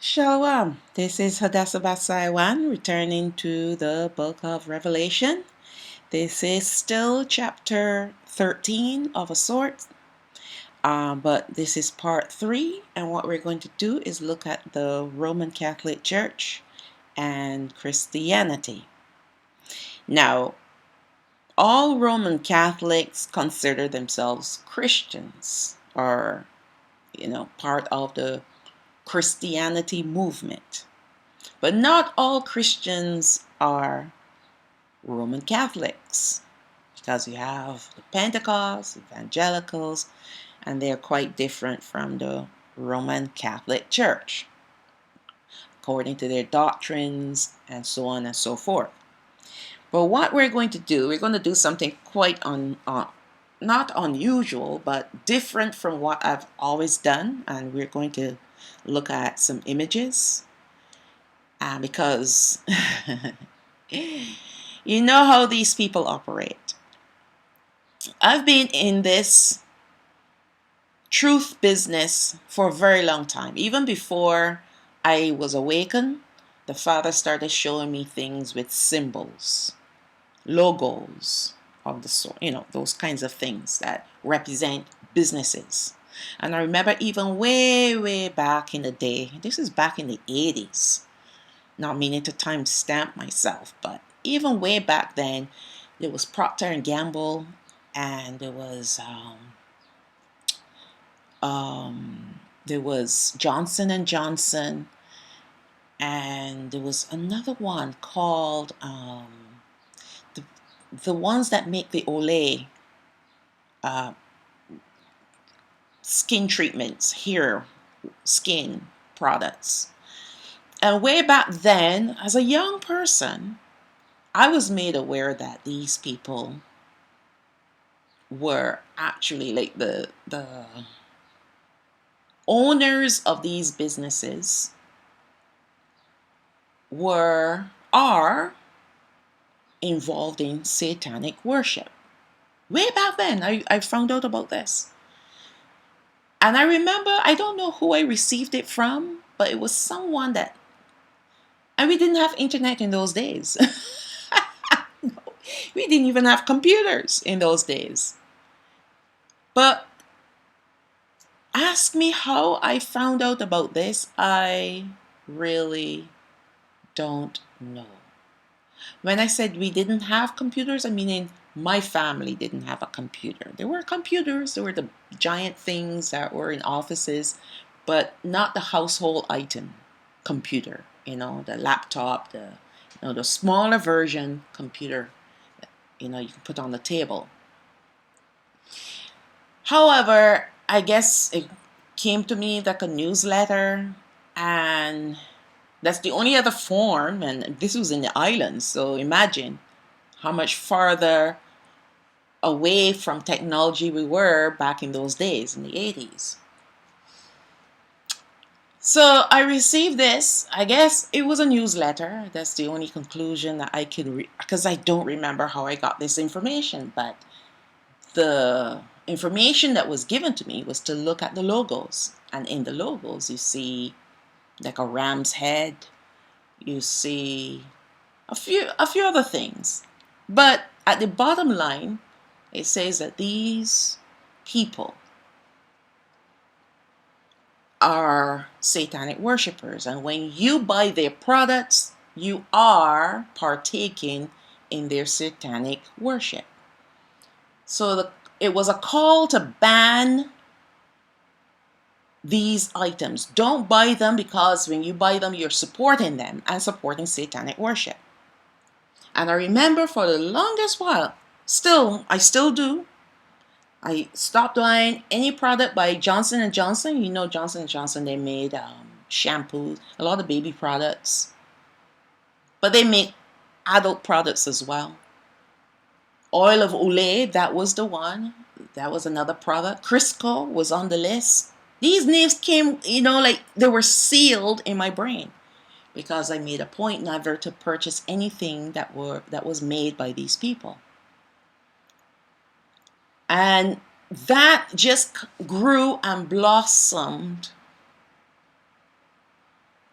Shalom. This is Hadassah Basaiwan returning to the book of Revelation. This is still chapter 13 of a sort, but this is part 3. And what we're going to do is look at the Roman Catholic Church and Christianity. Now, all Roman Catholics consider themselves Christians or, part of the Christianity movement. But not all Christians are Roman Catholics because you have the Pentecost, evangelicals, and they're quite different from the Roman Catholic Church according to their doctrines and so on and so forth. But what we're going to do, we're going to do something quite not unusual, but different from what I've always done, and we're going to look at some images because you know how these people operate. I've been in this truth business for a very long time. Even before I was awakened, the Father started showing me things with symbols, logos of the sort, those kinds of things that represent businesses. And I remember even way, way back in the day, this is back in the 80s, not meaning to timestamp myself, but even way back then, there was Procter and Gamble, and there was Johnson and Johnson, and there was another one called the ones that make the Olay skin treatments, hair, skin products. And way back then, as a young person, I was made aware that these people were actually like the owners of these businesses are involved in satanic worship. Way back then, I found out about this. And I remember, I don't know who I received it from, but it was someone that, and we didn't have internet in those days. No, we didn't even have computers in those days. But ask me how I found out about this, I really don't know. When I said we didn't have computers, I mean my family didn't have a computer. There were computers, there were the giant things that were in offices, but not the household item computer, the laptop, the smaller version computer, you can put on the table. However, I guess it came to me like a newsletter, and that's the only other form, and this was in the islands, so imagine how much farther away from technology we were back in those days, in the 80s. So I received this. I guess it was a newsletter. That's the only conclusion that I could because I don't remember how I got this information, but the information that was given to me was to look at the logos. And in the logos, you see like a ram's head, you see a few other things. But at the bottom line, it says that these people are satanic worshipers, and when you buy their products, you are partaking in their satanic worship. So it was a call to ban these items. Don't buy them, because when you buy them, you're supporting them and supporting satanic worship. And I remember for the longest while, I still do, I stopped buying any product by Johnson & Johnson. Johnson & Johnson, they made shampoos, a lot of baby products. But they make adult products as well. Oil of Olay, that was the one. That was another product. Crisco was on the list. These names came, like they were sealed in my brain, because I made a point never to purchase anything that was made by these people. And that just grew and blossomed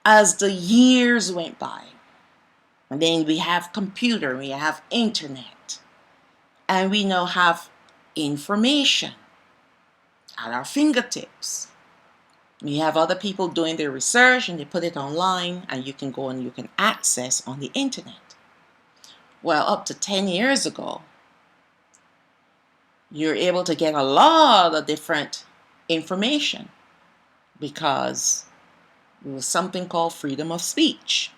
as the years went by. And then we have computer, we have internet, and we now have information at our fingertips. We have other people doing their research and they put it online and you can go and you can access on the internet. Well, up to 10 years ago, you're able to get a lot of different information because there was something called freedom of speech.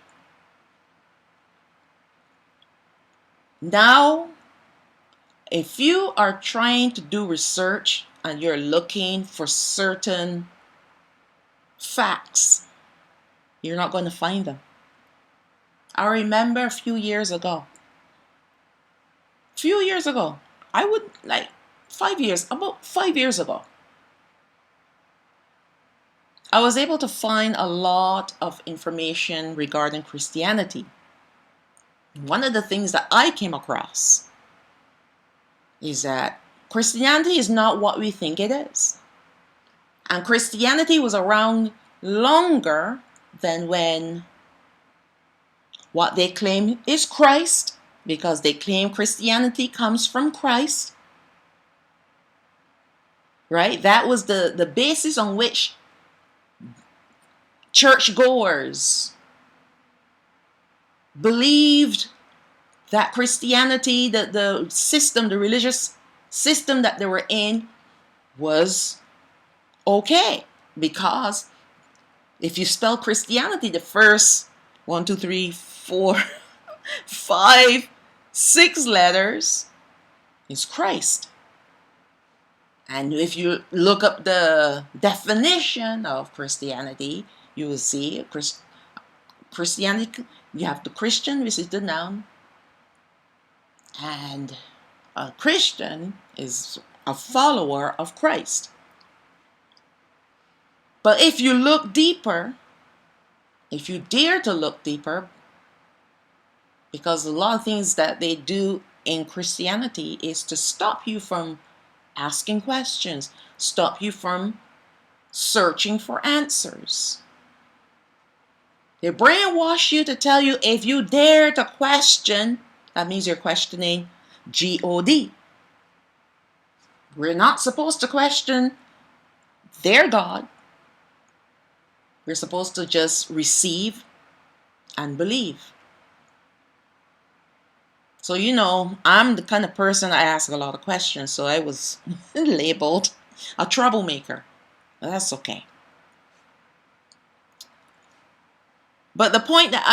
Now, if you are trying to do research and you're looking for certain facts, you're not going to find them. I remember a few years ago, about 5 years ago, I was able to find a lot of information regarding Christianity. One of the things that I came across is that Christianity is not what we think it is. And Christianity was around longer than when what they claim is Christ, because they claim Christianity comes from Christ. Right? That was the basis on which churchgoers believed that Christianity, the system, the religious system that they were in, was okay. Because if you spell Christianity, the first 1, 2, 3, 4, 5, 6 letters is Christ. And if you look up the definition of Christianity, you will see Christianity, you have the Christian, which is the noun, and a Christian is a follower of Christ. But if you look deeper, if you dare to look deeper, because a lot of things that they do in Christianity is to stop you from asking questions, stop you from searching for answers. They brainwash you to tell you if you dare to question, that means you're questioning God. We're not supposed to question their God. We're supposed to just receive and believe. So, I'm the kind of person I ask a lot of questions, so I was labeled a troublemaker. That's okay. But the point that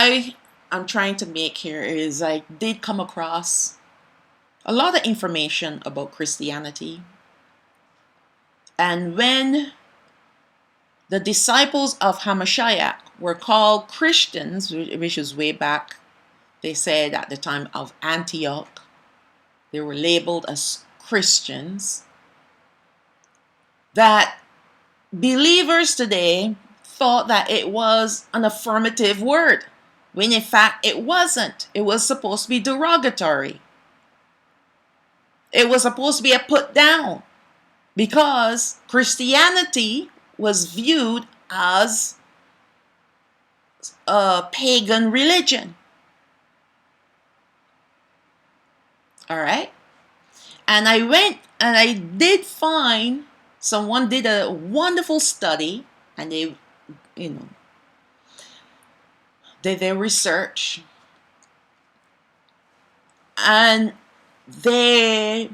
I'm trying to make here is I did come across a lot of information about Christianity. And when the disciples of Hamashiach were called Christians, which was way back, they said at the time of Antioch, they were labeled as Christians, that believers today thought that it was an affirmative word, when in fact it wasn't. It was supposed to be derogatory. It was supposed to be a put down, because Christianity was viewed as a pagan religion. All right? And I went and I did find someone did a wonderful study, and they, did their research, and they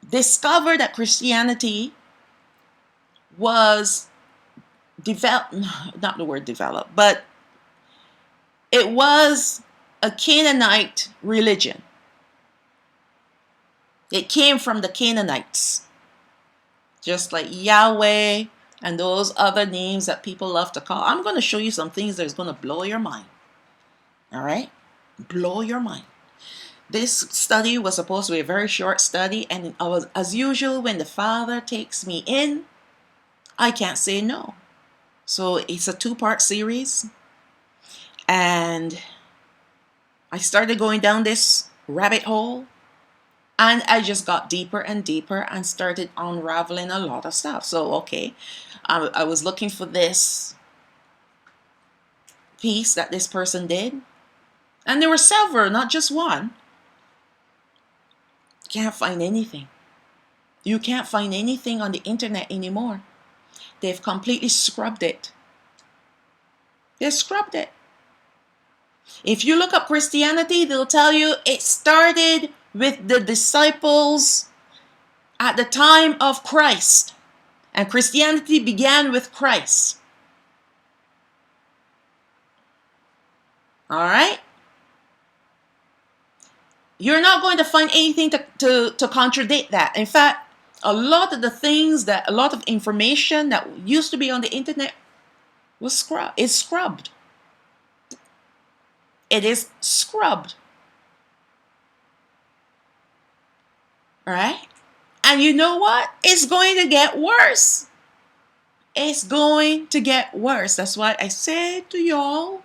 discovered that Christianity was not the word developed, but it was a Canaanite religion. It came from the Canaanites, just like Yahweh and those other names that people love to call. I'm going to show you some things that's going to blow your mind. All right? Blow your mind. This study was supposed to be a very short study, and as usual, when the Father takes me in, I can't say no. So it's a 2-part series, and I started going down this rabbit hole, and I just got deeper and deeper and started unraveling a lot of stuff. So, okay, I was looking for this piece that this person did. And there were several, not just one. Can't find anything. You can't find anything on the internet anymore. They've completely scrubbed it. They scrubbed it. If you look up Christianity, they'll tell you it started with the disciples at the time of Christ. And Christianity began with Christ. All right? You're not going to find anything to contradict that. In fact, a lot of information that used to be on the internet is scrubbed. It is scrubbed. All right? And you know what? It's going to get worse. It's going to get worse. That's why I said to y'all,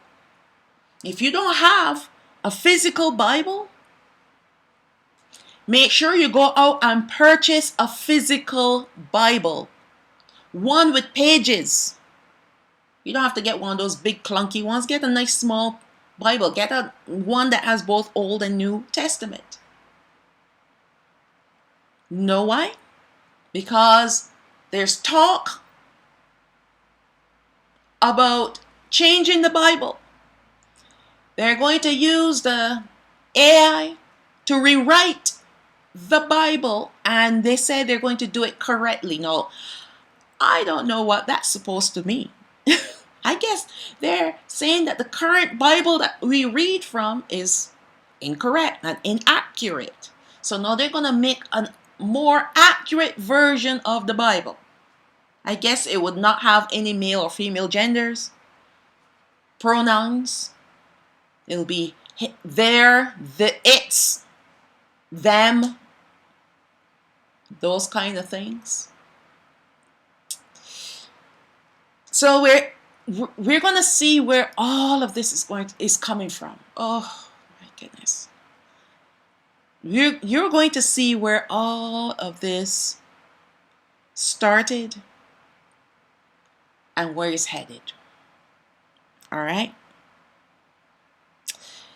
if you don't have a physical Bible, make sure you go out and purchase a physical Bible. One with pages. You don't have to get one of those big clunky ones. Get a nice small Bible. Get one that has both Old and New Testament. Know why? Because there's talk about changing the Bible. They're going to use the AI to rewrite the Bible, and they say they're going to do it correctly. No, I don't know what that's supposed to mean. I guess they're saying that the current Bible that we read from is incorrect and inaccurate. So now they're going to make a more accurate version of the Bible. I guess it would not have any male or female genders, pronouns. It'll be there, it's, them, those kind of things. So we're going to see where all of this is coming from. Oh my goodness. You're going to see where all of this started and where it's headed. All right?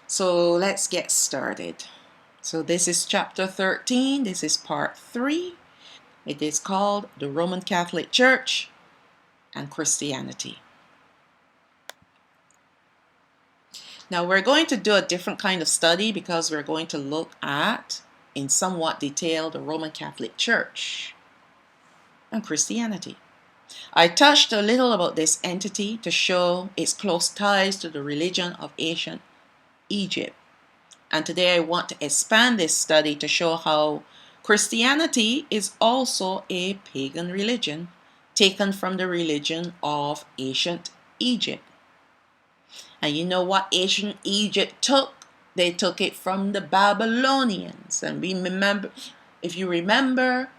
So let's get started. So this is chapter 13. This is part 3. It is called The Roman Catholic Church and Christianity. Now we're going to do a different kind of study because we're going to look at, in somewhat detail, the Roman Catholic Church and Christianity. I touched a little about this entity to show its close ties to the religion of ancient Egypt. And today I want to expand this study to show how Christianity is also a pagan religion taken from the religion of ancient Egypt. And you know what ancient Egypt took? They took it from the Babylonians. And we remember, if you remember,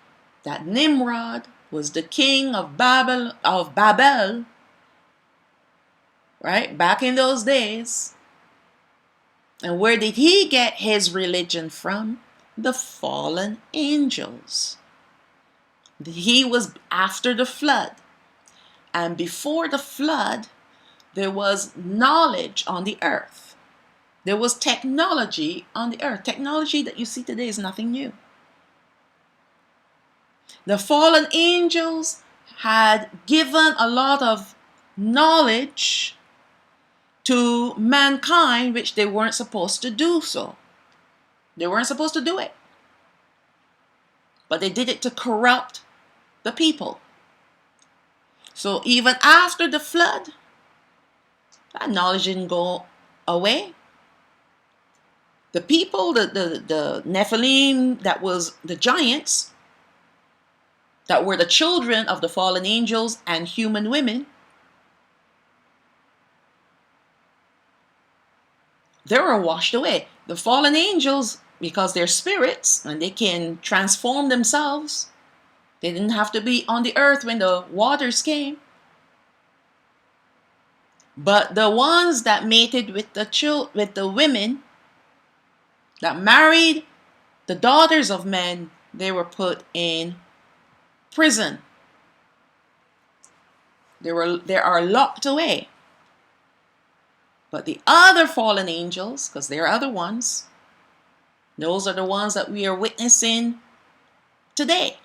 that Nimrod was the king of Babel, right? Back in those days. And where did he get his religion from? The fallen angels. He was after the flood. And before the flood, there was knowledge on the earth. There was technology on the earth. Technology that you see today is nothing new. The fallen angels had given a lot of knowledge to mankind, which they weren't supposed to do so. They weren't supposed to do it. But they did it to corrupt the people. So even after the flood, that knowledge didn't go away. The people, the Nephilim, that was the giants, that were the children of the fallen angels and human women, they were washed away. The fallen angels, because they're spirits and they can transform themselves, they didn't have to be on the earth when the waters came. But the ones that mated with the women, that married the daughters of men, they were put in prison. They are locked away. But the other fallen angels, because there are other ones, those are the ones that we are witnessing today.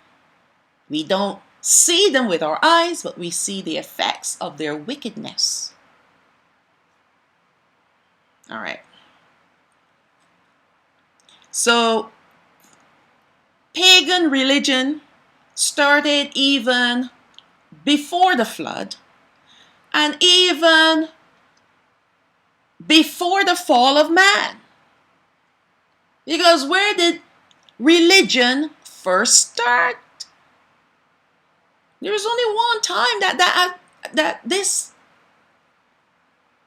We don't see them with our eyes, but we see the effects of their wickedness. All right. So, pagan religion started even before the flood, and even before the fall of man. Because where did religion first start? There was only one time that this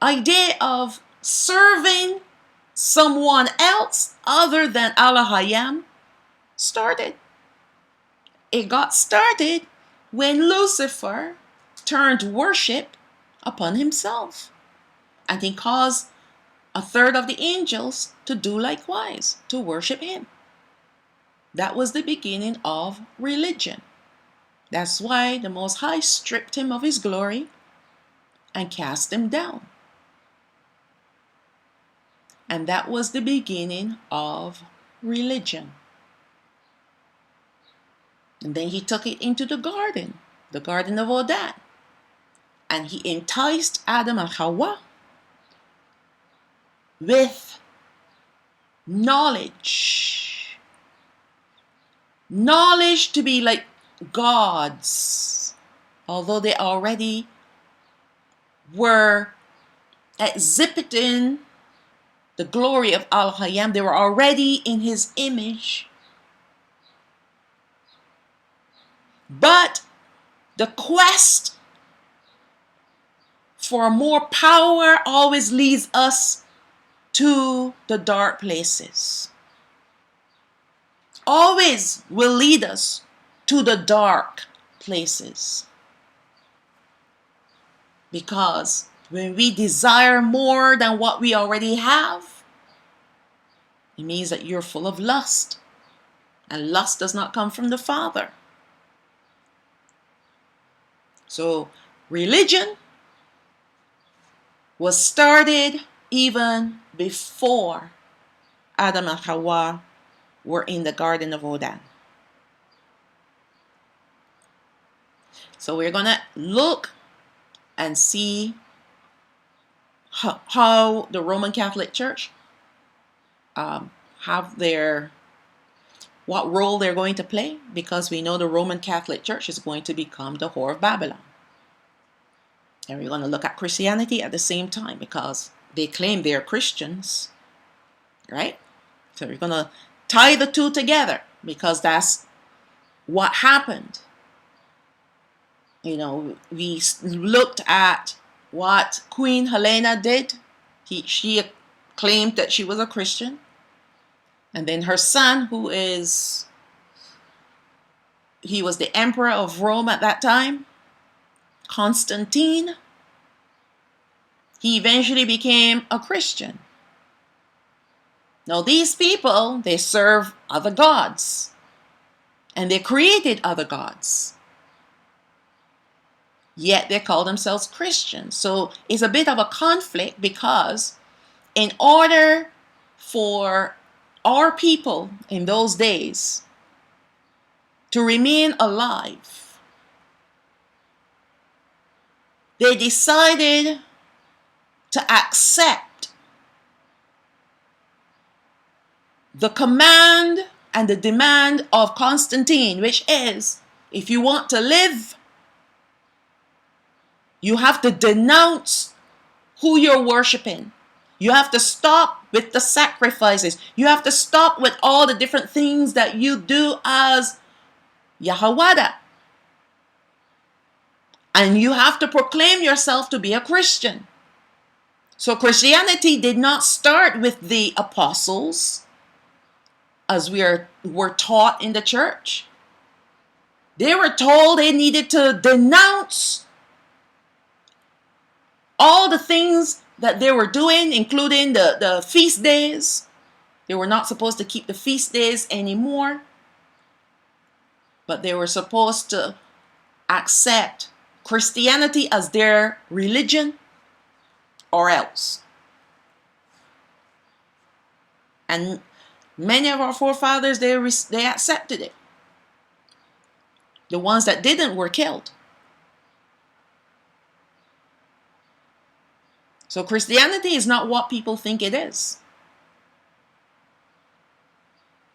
idea of serving someone else other than Allah Hayam started. It got started when Lucifer turned worship upon himself, and he caused a third of the angels to do likewise, to worship him. That was the beginning of religion. That's why the Most High stripped him of his glory and cast him down. And that was the beginning of religion. And then he took it into the Garden of Odan. And he enticed Adam and Hawa with knowledge. Knowledge to be like gods. Although they already were exhibiting the glory of Al Hayam, they were already in his image. But the quest for more power always leads us to the dark places. Always will lead us to the dark places. Because when we desire more than what we already have, it means that you're full of lust. And lust does not come from the Father. So religion was started even before Adam and Hawa were in the Garden of Odan. So we're going to look and see how the Roman Catholic Church what role they're going to play, because we know the Roman Catholic Church is going to become the whore of Babylon. And we're going to look at Christianity at the same time, because they claim they're Christians, right? So we're going to tie the two together, because that's what happened. You know, we looked at what Queen Helena did. She claimed that she was a Christian. And then her son, he was the emperor of Rome at that time, Constantine, he eventually became a Christian. Now these people, they serve other gods. And they created other gods. Yet they call themselves Christians. So it's a bit of a conflict, because in order for our people in those days to remain alive, they decided to accept the command and the demand of Constantine, which is, if you want to live, you have to denounce who you're worshiping. You have to stop with the sacrifices. You have to stop with all the different things that you do as Yahawada. And you have to proclaim yourself to be a Christian. So Christianity did not start with the apostles, as were taught in the church. They were told they needed to denounce all the things that they were doing, including the feast days. They were not supposed to keep the feast days anymore, but they were supposed to accept Christianity as their religion, or else. And many of our forefathers, they accepted it. The ones that didn't were killed. So Christianity is not what people think it is.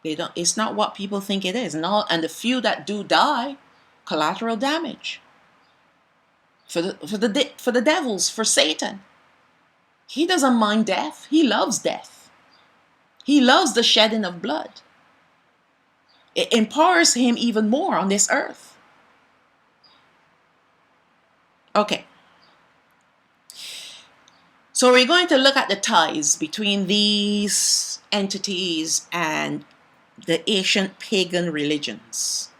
It's not what people think it is. And the few that do die, collateral damage. For the devils, for Satan. He doesn't mind death. He loves death. He loves the shedding of blood. It empowers him even more on this earth. Okay. So we're going to look at the ties between these entities and the ancient pagan religions.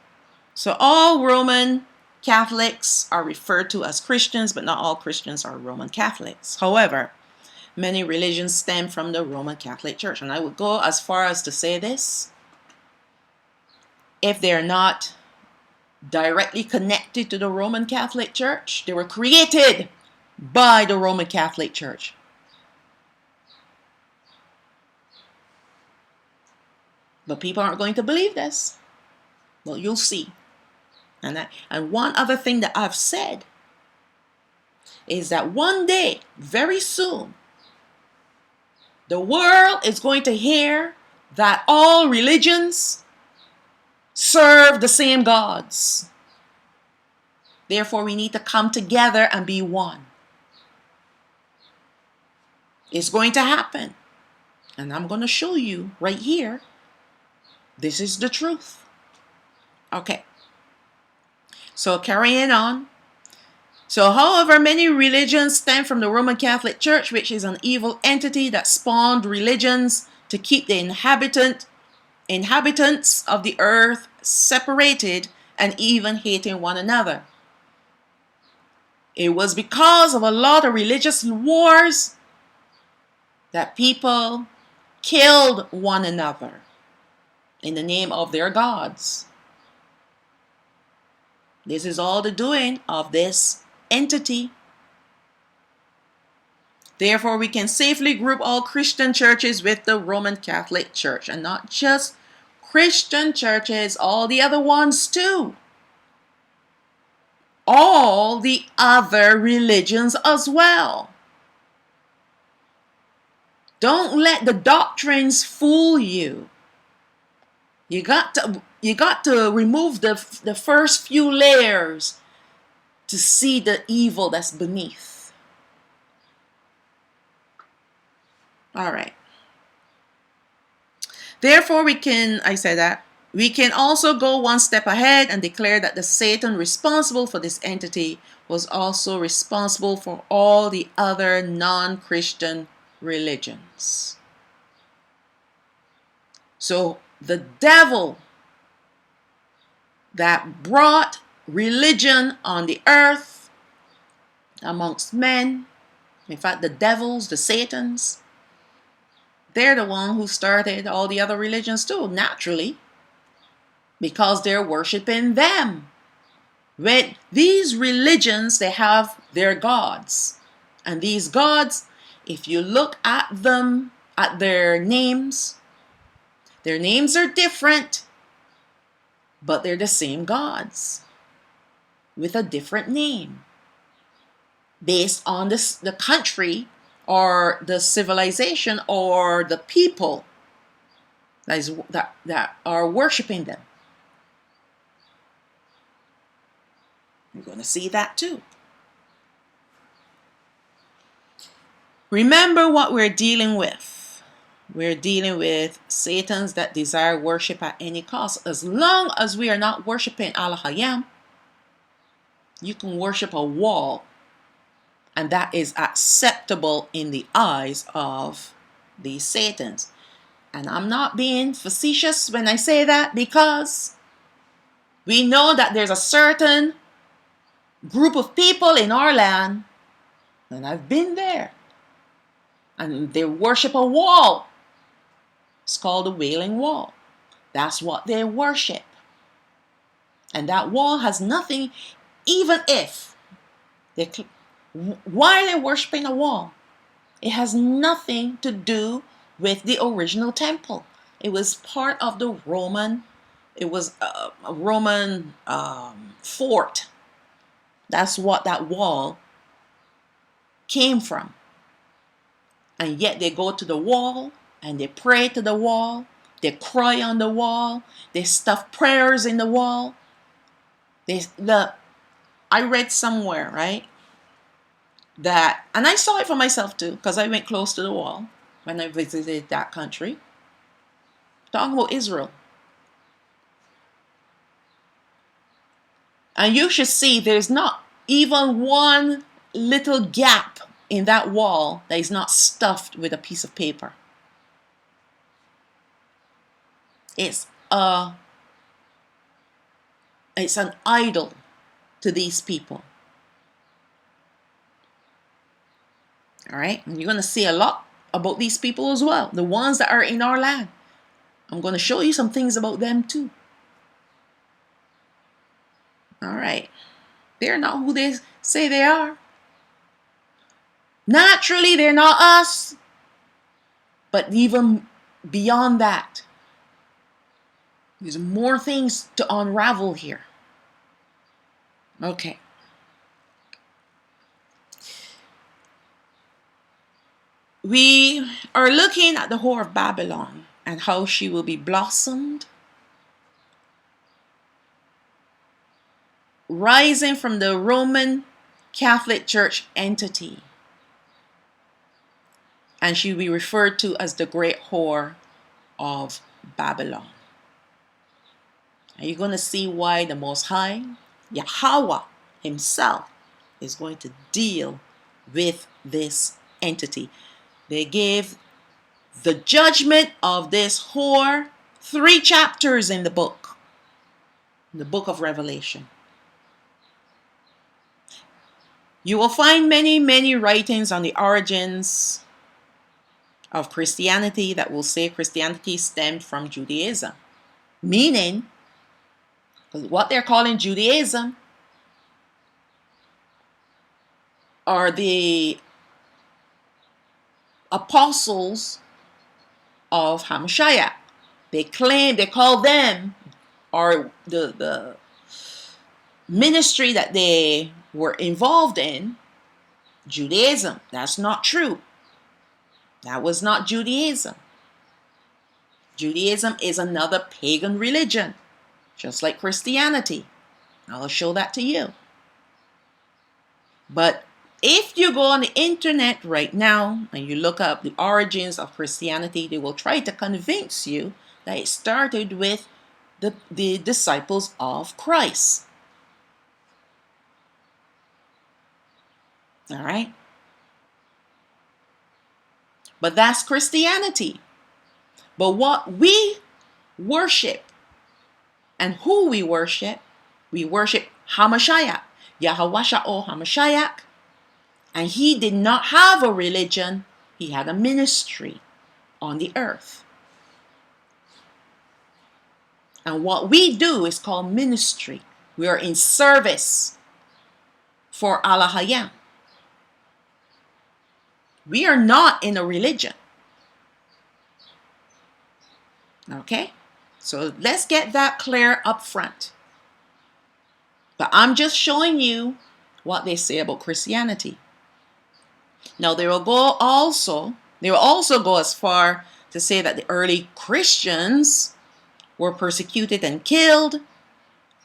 So all Roman Catholics are referred to as Christians, but not all Christians are Roman Catholics. However, many religions stem from the Roman Catholic Church. And I would go as far as to say this: if they're not directly connected to the Roman Catholic Church, they were created by the Roman Catholic Church. But people aren't going to believe this. Well, you'll see. And one other thing that I've said is that one day, very soon, the world is going to hear that all religions serve the same gods. Therefore, we need to come together and be one. It's going to happen. And I'm going to show you right here. This is the truth. Okay. So carrying on. So however, many religions stem from the Roman Catholic Church, which is an evil entity that spawned religions to keep the inhabitants of the earth separated and even hating one another. It was because of a lot of religious wars that people killed one another in the name of their gods. This is all the doing of this entity. Therefore, we can safely group all Christian churches with the Roman Catholic Church, and not just Christian churches, all the other ones too. All the other religions as well. Don't let the doctrines fool you. You got to remove the first few layers to see the evil that's beneath. All right. Therefore, we can also go one step ahead and declare that the Satan responsible for this entity was also responsible for all the other non-Christian religions. So the devil that brought religion on the earth amongst men, in fact the devils, the Satans, they're the one who started all the other religions too, naturally, because they're worshiping them. With these religions, they have their gods. And these gods, if you look at them, at their names are different, but they're the same gods with a different name based on the country or the civilization or the people that are worshiping them. You're going to see that too. Remember what we're dealing with. We're dealing with Satans that desire worship at any cost. As long as we are not worshiping Allah-Hayam, you can worship a wall, and that is acceptable in the eyes of these Satans. And I'm not being facetious when I say that, because we know that there's a certain group of people in our land, and I've been there, and they worship a wall. It's called the Wailing Wall. That's what they worship. And that wall has nothing, even if why are they worshiping a wall? It has nothing to do with the original temple. It was part of the Roman, it was a Roman fort. That's what that wall came from. And yet they go to the wall and they pray to the wall. They cry on the wall. They stuff prayers in the wall. I read somewhere, right, that, and I saw it for myself too, because I went close to the wall when I visited that country. Talking about Israel. And you should see there's not even one little gap in that wall that is not stuffed with a piece of paper. It's an idol to these people. All right, and you're going to see a lot about these people as well, the ones that are in our land. I'm going to show you some things about them too. All right, they're not who they say they are. Naturally, they're not us. But even beyond that, there's more things to unravel here. Okay. We are looking at the whore of Babylon and how she will be blossomed, rising from the Roman Catholic Church entity. And she will be referred to as the great whore of Babylon. Are you going to see why the Most High, Yahweh himself, is going to deal with this entity? They gave the judgment of this whore 3 chapters in the book of Revelation. You will find many, many writings on the origins of Christianity that will say Christianity stemmed from Judaism. Meaning, what they're calling Judaism are the apostles of Hamashiach. They call them, or the ministry that they were involved in, Judaism. That's not true. That was not Judaism. Judaism is another pagan religion, just like Christianity. I'll show that to you. But if you go on the internet right now and you look up the origins of Christianity, they will try to convince you that it started with the disciples of Christ. All right? But that's Christianity. But what we worship and who we worship Hamashiach, Yahawasha'o Hamashiach. And he did not have a religion, he had a ministry on the earth. And what we do is called ministry. We are in service for Allah Hayam. We are not in a religion. Okay? So let's get that clear up front. But I'm just showing you what they say about Christianity. Now they will also go as far to say that the early Christians were persecuted and killed,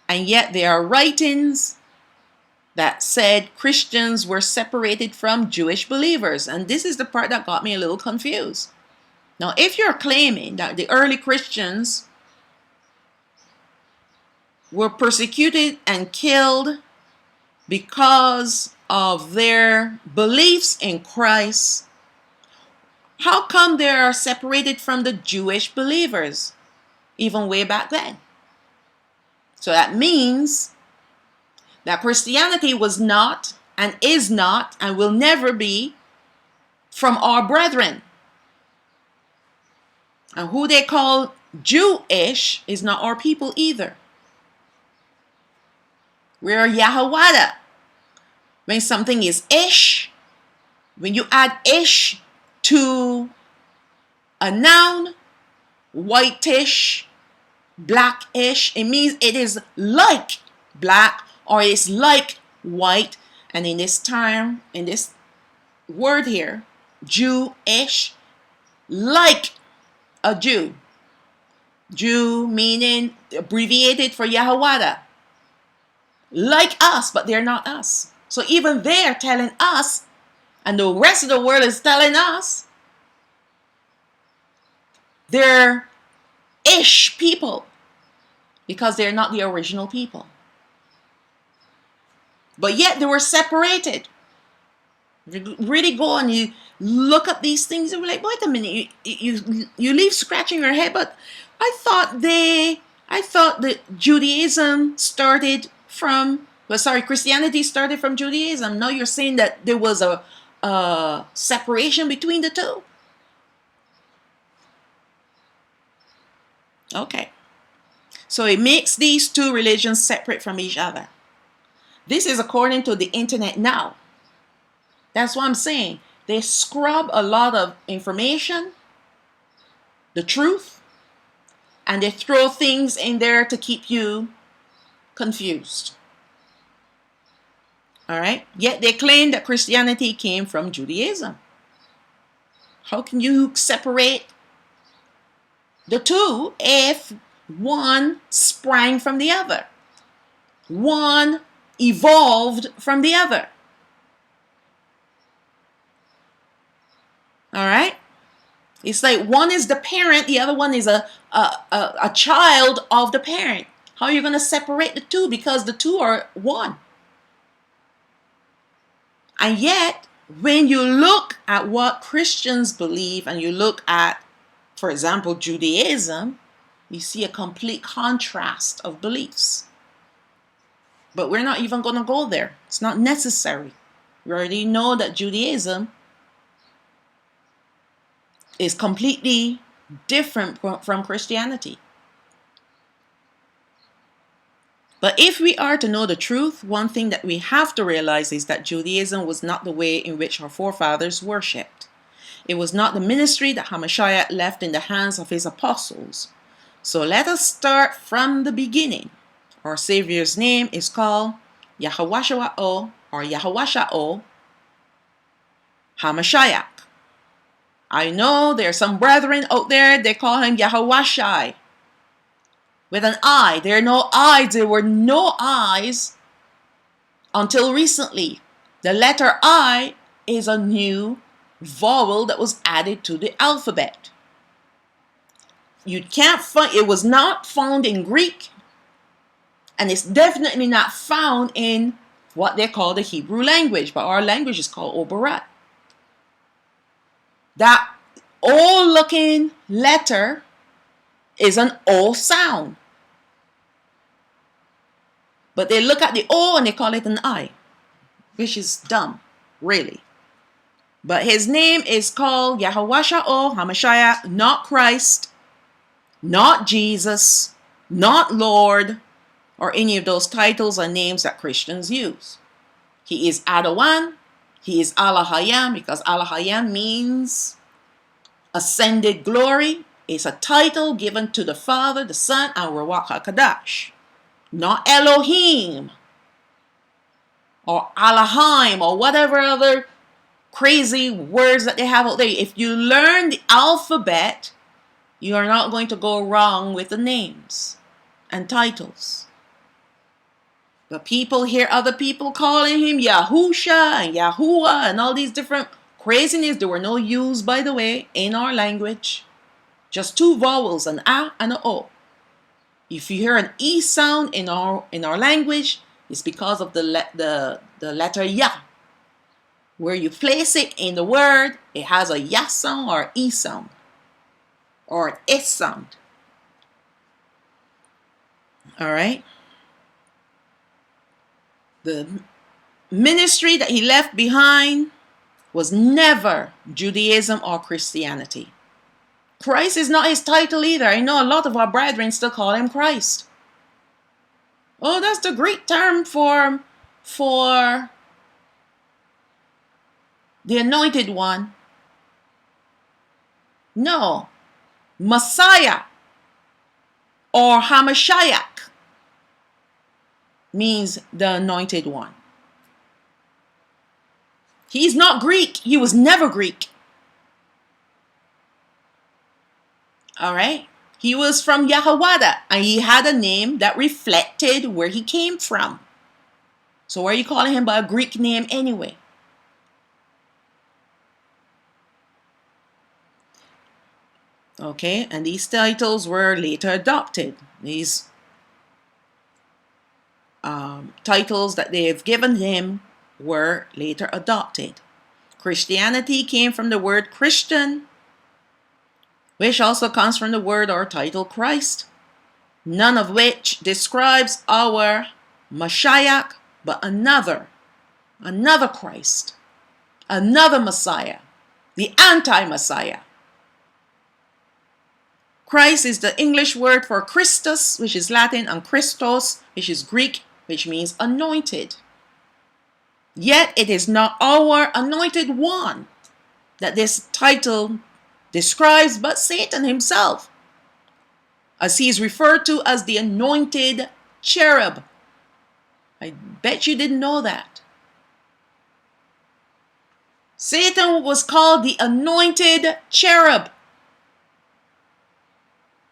and yet there are writings that said Christians were separated from Jewish believers. And this is the part that got me a little confused. Now, if you're claiming that the early Christians were persecuted and killed because of their beliefs in Christ, how come they are separated from the Jewish believers, even way back then? So that means that Christianity was not and is not and will never be from our brethren. And who they call Jewish is not our people either. We're Yahawada. When something is ish, when you add ish to a noun, whitish, blackish. It means it is like black or it's like white. And in this term, in this word here, Jewish, like a Jew. Jew meaning abbreviated for Yahweh. Like us, but they're not us. So even they're telling us, and the rest of the world is telling us, they're ish people because they're not the original people. But yet they were separated. You really go and you look at these things and you're like, wait a minute, you leave scratching your head, but I thought that Judaism started from, Christianity started from Judaism. Now you're saying that there was a separation between the two. Okay. So it makes these two religions separate from each other. This is according to the internet now. That's what I'm saying. They scrub a lot of information, the truth, and they throw things in there to keep you confused. All right? Yet they claim that Christianity came from Judaism. How can you separate the two if one sprang from the other? One evolved from the other. All right? It's like one is the parent, the other one is a child of the parent. How are you going to separate the two? Because the two are one. And yet, when you look at what Christians believe and you look at, for example, Judaism, you see a complete contrast of beliefs. But we're not even going to go there. It's not necessary. We already know that Judaism is completely different from Christianity. But if we are to know the truth, one thing that we have to realize is that Judaism was not the way in which our forefathers worshipped. It was not the ministry that Hamashiach left in the hands of his apostles. So let us start from the beginning. Our Savior's name is called Yahawasha'o or Yahawasha'o Hamashiach. I know there are some brethren out there, they call him Yahawashai with an I. There are no I's. There were no I's until recently. The letter I is a new vowel that was added to the alphabet. You can't find, it was not found in Greek, and it's definitely not found in what they call the Hebrew language, but our language is called Obarat. That O looking letter is an O sound. But they look at the O and they call it an I, which is dumb, really. But his name is called Yahawasha'o Hamashiach, not Christ, not Jesus, not Lord, or any of those titles or names that Christians use. He is Adawan. He is Alahayam, because Alahayam means ascended glory. It's a title given to the Father, the Son, and Ruach HaKadosh. Not Elohim or Alahim or whatever other crazy words that they have out there. If you learn the alphabet, you are not going to go wrong with the names and titles. But people hear other people calling him Yahusha and Yahuwah and all these different craziness. There were no U's, by the way, in our language. Just two vowels, an A and an O. If you hear an E sound in our language, it's because of the letter Ya. Where you place it in the word, it has a Ya sound or E sound. Or an S sound. Alright? The ministry that he left behind was never Judaism or Christianity. Christ is not his title either. I know a lot of our brethren still call him Christ. Oh, that's the Greek term for the anointed one. No, Messiah or Hamashiach means the anointed one. He's not Greek. He was never Greek. All right. He was from Yahawada, and he had a name that reflected where he came from. So why are you calling him by a Greek name anyway? Okay, and these titles were later adopted. These titles that they have given him were later adopted. Christianity came from the word Christian, which also comes from the word or title Christ, none of which describes our Mashiach, but another Christ, another Messiah, the anti-Messiah. Christ is the English word for Christus, which is Latin, and Christos, which is Greek, which means anointed. Yet it is not our anointed one that this title describes, but Satan himself, as he is referred to as the anointed cherub. I bet you didn't know that. Satan was called the anointed cherub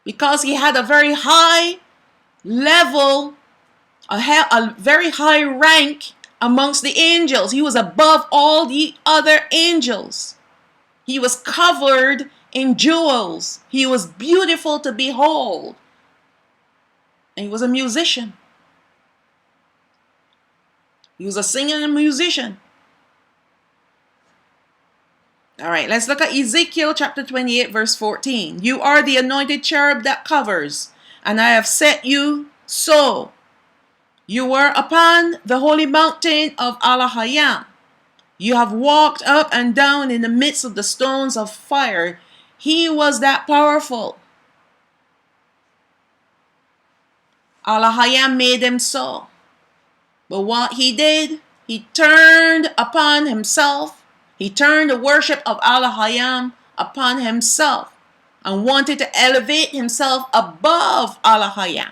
because he had a very high level, a very high rank amongst the angels. He was above all the other angels. He was covered in jewels. He was beautiful to behold. And he was a musician. He was a singer and a musician. All right, let's look at Ezekiel chapter 28, verse 14. You are the anointed cherub that covers, and I have set you so. You were upon the holy mountain of Alahayam. You have walked up and down in the midst of the stones of fire. He was that powerful. Alahayam made him so. But what he did, he turned upon himself. He turned the worship of Alahayam upon himself and wanted to elevate himself above Alahayam.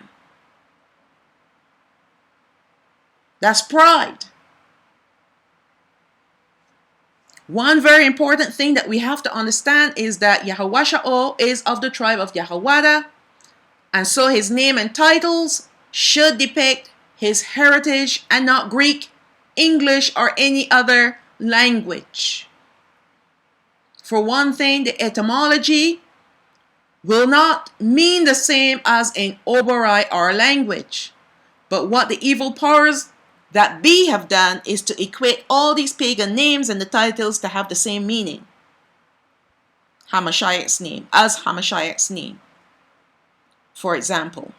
That's pride. One very important thing that we have to understand is that Yahawasha'o is of the tribe of Yahawada, and so his name and titles should depict his heritage and not Greek, English, or any other language. For one thing, the etymology will not mean the same as in Oberai, our language. But what the evil powers that be have done is to equate all these pagan names and the titles to have the same meaning. Hamashiach's name, as Hamashiach's name. For example,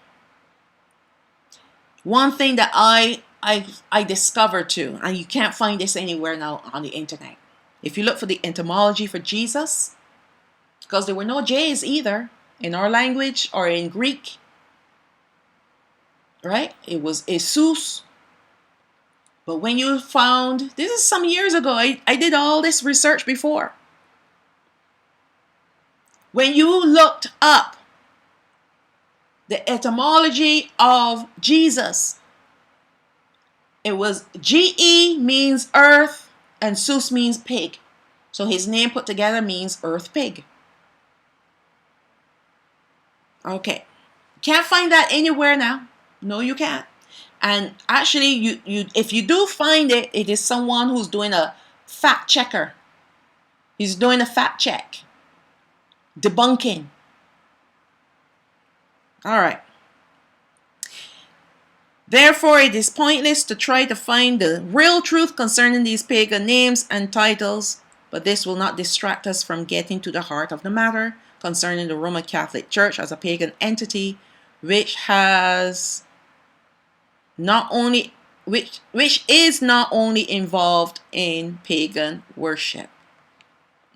one thing that I discovered too, and you can't find this anywhere now on the internet. If you look for the etymology for Jesus, because there were no J's either in our language or in Greek, right? It was Jesus. But when you found, this is some years ago, I did all this research before. When you looked up the etymology of Jesus, it was GE means earth and Sus means pig. So his name put together means earth pig. Okay. Can't find that anywhere now. No, you can't. And actually, you if you do find it, it is someone who's doing a fact checker. He's doing a fact check. Debunking. All right. Therefore, it is pointless to try to find the real truth concerning these pagan names and titles, but this will not distract us from getting to the heart of the matter concerning the Roman Catholic Church as a pagan entity, which has not only which is not only involved in pagan worship.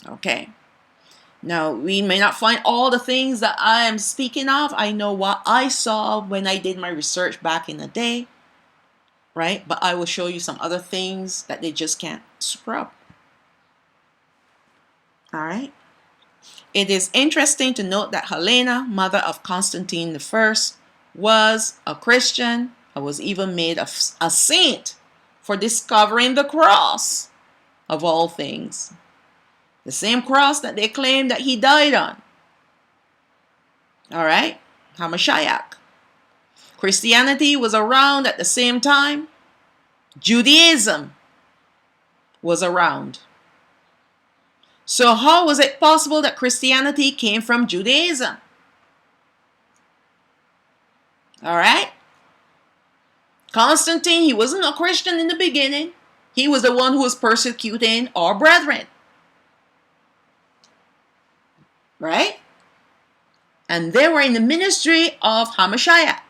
Okay. Now, we may not find all the things that I am speaking of. I know what I saw when I did my research back in the day, right? But I will show you some other things that they just can't scrub. All right. It is interesting to note that Helena, mother of Constantine I, was a Christian and was even made a saint for discovering the cross of all things. The same cross that they claim that he died on. All right? HaMashiach. Christianity was around at the same time. Judaism was around. So how was it possible that Christianity came from Judaism? All right? Constantine, he wasn't a Christian in the beginning. He was the one who was persecuting our brethren. Right? And they were in the ministry of HaMashiach.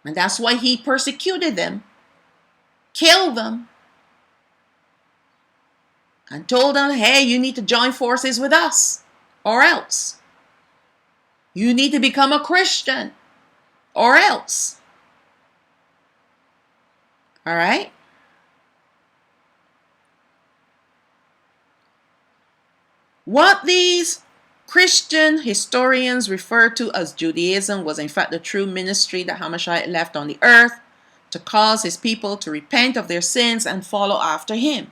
And that's why he persecuted them, killed them, and told them, hey, you need to join forces with us, or else. You need to become a Christian, or else. All right? What these Christian historians refer to as Judaism was in fact the true ministry that HaMashiach left on the earth to cause his people to repent of their sins and follow after him.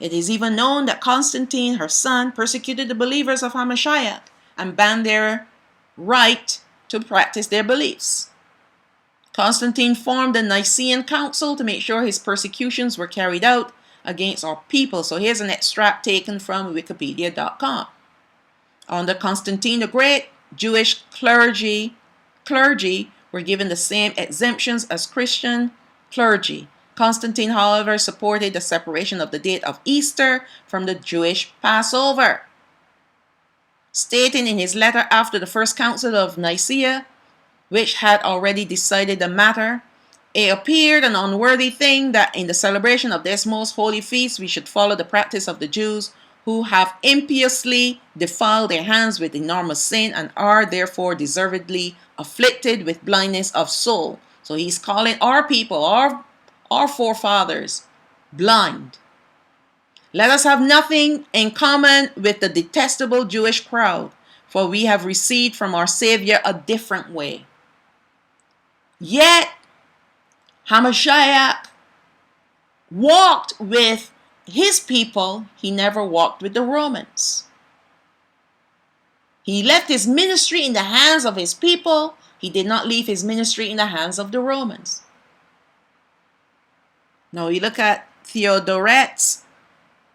It is even known that Constantine, her son, persecuted the believers of HaMashiach and banned their right to practice their beliefs. Constantine formed the Nicene Council to make sure his persecutions were carried out against our people. So here's an extract taken from Wikipedia.com. Under Constantine the Great, Jewish clergy were given the same exemptions as Christian clergy. Constantine, however, supported the separation of the date of Easter from the Jewish Passover, stating in his letter after the First Council of Nicaea, which had already decided the matter, it appeared an unworthy thing that in the celebration of this most holy feast we should follow the practice of the Jews, who have impiously defiled their hands with enormous sin and are therefore deservedly afflicted with blindness of soul. So he's calling our people, our forefathers, blind. Let us have nothing in common with the detestable Jewish crowd, for we have received from our Savior a different way. Yet, HaMashiach walked with his people. He never walked with the Romans. He left his ministry in the hands of his people. He did not leave his ministry in the hands of the Romans. Now you look at Theodoret's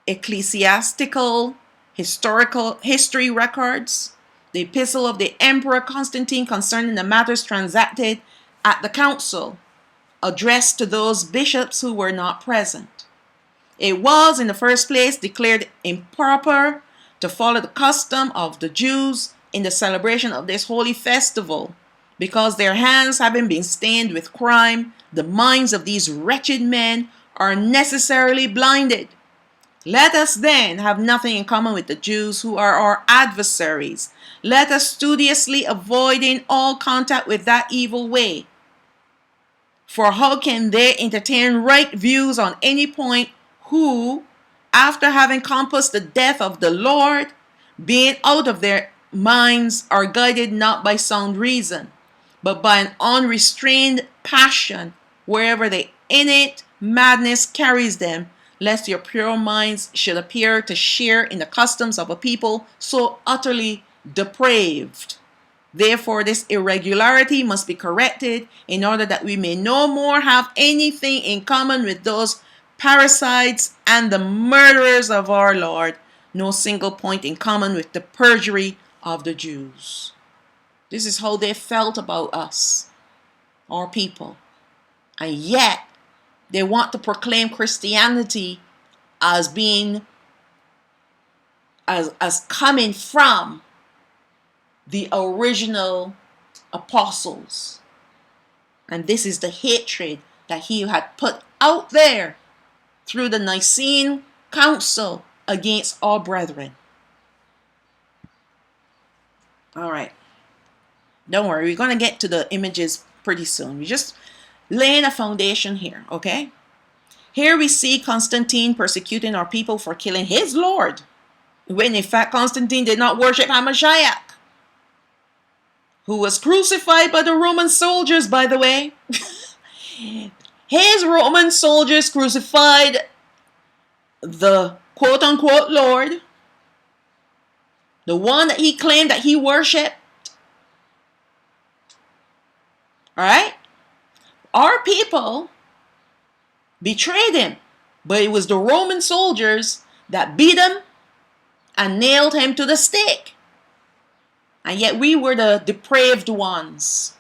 ecclesiastical historical history records, the epistle of the Emperor Constantine concerning the matters transacted at the council, addressed to those bishops who were not present. It was, in the first place, declared improper to follow the custom of the Jews in the celebration of this holy festival, because their hands having been stained with crime, the minds of these wretched men are necessarily blinded. Let us then have nothing in common with the Jews, who are our adversaries. Let us studiously avoiding all contact with that evil way. For how can they entertain right views on any point who, after having compassed the death of the Lord, being out of their minds, are guided not by sound reason, but by an unrestrained passion, wherever the innate madness carries them, lest your pure minds should appear to share in the customs of a people so utterly depraved. Therefore, this irregularity must be corrected in order that we may no more have anything in common with those parasites and the murderers of our Lord, no single point in common with the perjury of the Jews. This is how they felt about us, our people. And yet, they want to proclaim Christianity as being, as coming from the original apostles. And this is the hatred that he had put out there through the Nicene Council against all brethren. All right. Don't worry, we're going to get to the images pretty soon. We're just laying a foundation here, okay? Here we see Constantine persecuting our people for killing his Lord. when in fact Constantine did not worship Hamashiach, who was crucified by the Roman soldiers, by the way. His Roman soldiers crucified the quote-unquote Lord, the one that he claimed that he worshipped. All right? Our people betrayed him, but it was the Roman soldiers that beat him and nailed him to the stake. And yet we were the depraved ones.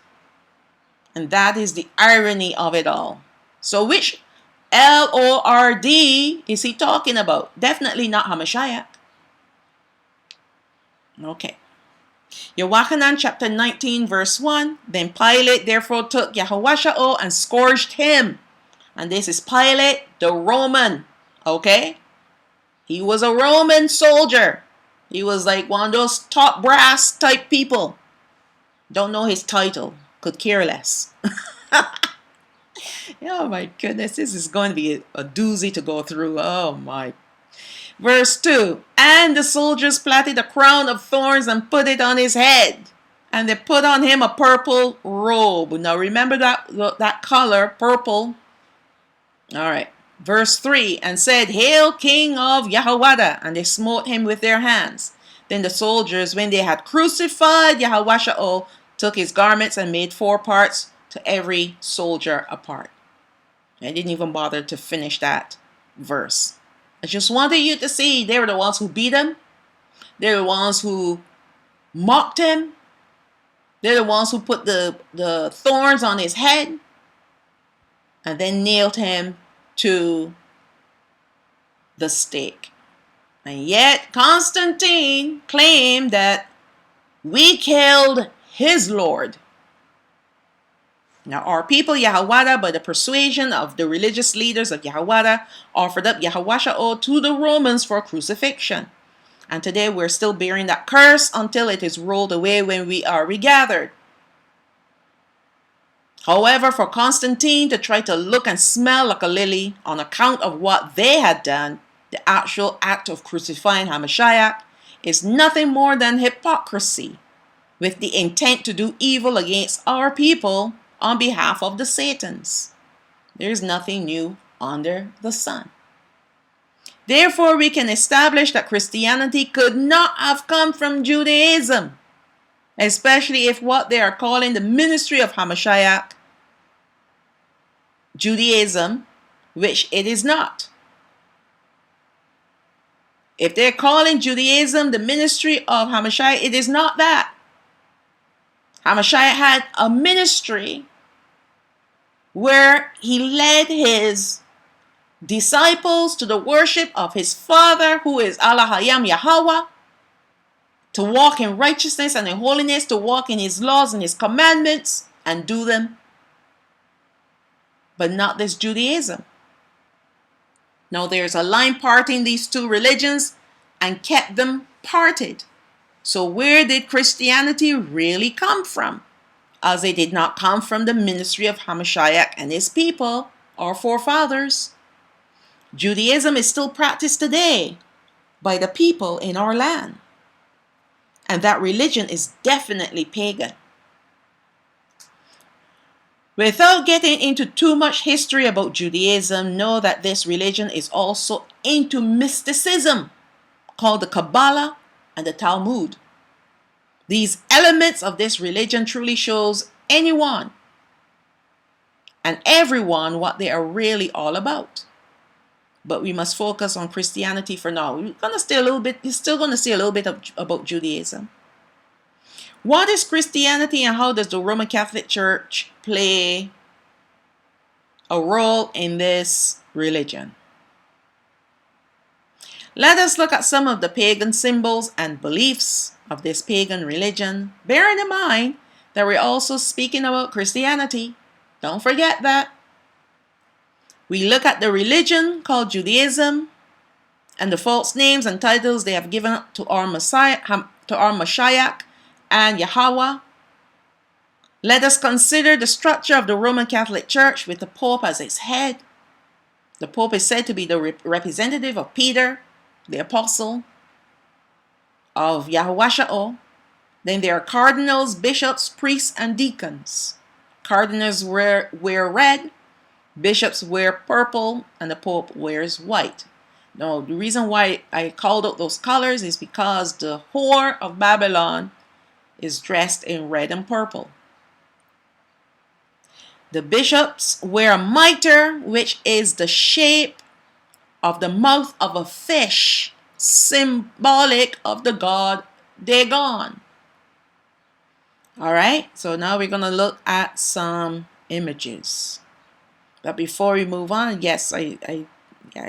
And that is the irony of it all. So which Lord is he talking about? Definitely not Hamashiach. Okay. Yochanan chapter 19 verse 1. Then Pilate therefore took Yahushua and scourged him. And this is Pilate the Roman. Okay. He was a Roman soldier. He was like one of those top brass type people. Don't know his title. Could care less. Oh my goodness. This is going to be a doozy to go through. Oh my. Verse 2. And the soldiers plaited a crown of thorns and put it on his head. And they put on him a purple robe. Now remember that color, purple. All right. Verse 3. And said, Hail, King of Yahuwah. And they smote him with their hands. Then the soldiers, when they had crucified Yahushua, took his garments and made 4 parts, to every soldier a part. I didn't even bother to finish that verse. I just wanted you to see they were the ones who beat him. They're the ones who mocked him. They're the ones who put the thorns on his head and then nailed him to the stake. And yet Constantine claimed that we killed his Lord. Now our people Yahuwah, by the persuasion of the religious leaders of Yahuwah, offered up Yahushua to the Romans for crucifixion. And today we're still bearing that curse until it is rolled away when we are regathered. However, for Constantine to try to look and smell like a lily on account of what they had done, the actual act of crucifying Hamashiach, is nothing more than hypocrisy, with the intent to do evil against our people on behalf of the Satans. There is nothing new under the sun. Therefore, we can establish that Christianity could not have come from Judaism, especially if what they are calling the ministry of Hamashiach, Judaism, which it is not. If they're calling Judaism the ministry of Hamashiach, it is not that. Hamashiach had a ministry where he led his disciples to the worship of his Father, who is Allah Hayam Yahweh, to walk in righteousness and in holiness, to walk in his laws and his commandments and do them. But not this Judaism. Now there's a line parting these two religions and kept them parted. So where did Christianity really come from? As it did not come from the ministry of Hamashiach and his people, our forefathers. Judaism is still practiced today by the people in our land. And that religion is definitely pagan. Without getting into too much history about Judaism, know that this religion is also into mysticism, called the Kabbalah and the Talmud. These elements of this religion truly shows anyone and everyone what they are really all about. But we must focus on Christianity for now. You're still going to see a little bit about Judaism. What is Christianity and how does the Roman Catholic Church play a role in this religion? Let us look at some of the pagan symbols and beliefs of this pagan religion, bearing in mind that we're also speaking about Christianity. Don't forget that. We look at the religion called Judaism and the false names and titles they have given to our Messiah, to our Mashiach and Yahweh. Let us consider the structure of the Roman Catholic Church with the Pope as its head. The Pope is said to be the representative of Peter, the apostle. of Yahushua. Then there are cardinals, bishops, priests, and deacons. Cardinals wear red, bishops wear purple, and the Pope wears white. Now, the reason why I called out those colors is because the whore of Babylon is dressed in red and purple. The bishops wear a mitre, which is the shape of the mouth of a fish, symbolic of the god Dagon. All right, so now we're going to look at some images. But before we move on, yes, I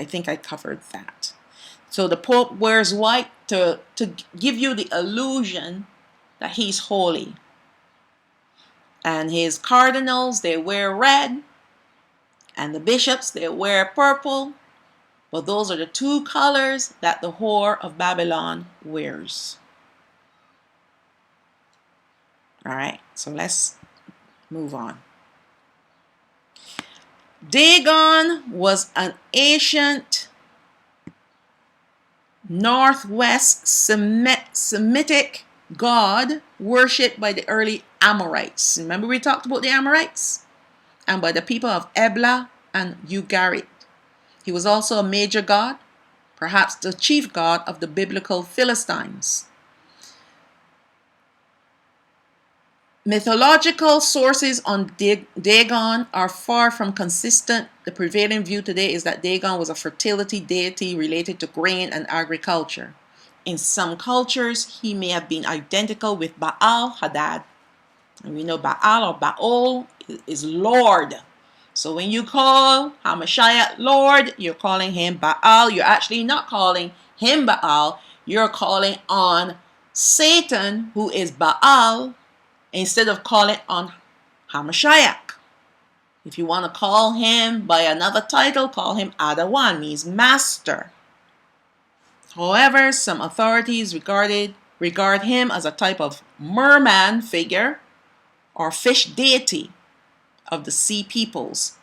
think I covered that. So the Pope wears white to give you the illusion that he's holy. And his cardinals, they wear red. And the bishops, they wear purple. But those are the two colors that the whore of Babylon wears. All right, so let's move on. Dagon was an ancient northwest Semitic god worshipped by the early Amorites. Remember we talked about the Amorites? And by the people of Ebla and Ugarit. He was also a major god, perhaps the chief god of the biblical Philistines. Mythological sources on Dagon are far from consistent. The prevailing view today is that Dagon was a fertility deity related to grain and agriculture. In some cultures, he may have been identical with Baal Hadad. And we know Baal or Baal is Lord. So when you call Hamashiach Lord, you're calling him Baal. You're actually not calling him Baal. You're calling on Satan, who is Baal, instead of calling on Hamashiach. If you want to call him by another title, call him Adawan, means master. However, some authorities regard him as a type of merman figure or fish deity of the sea peoples.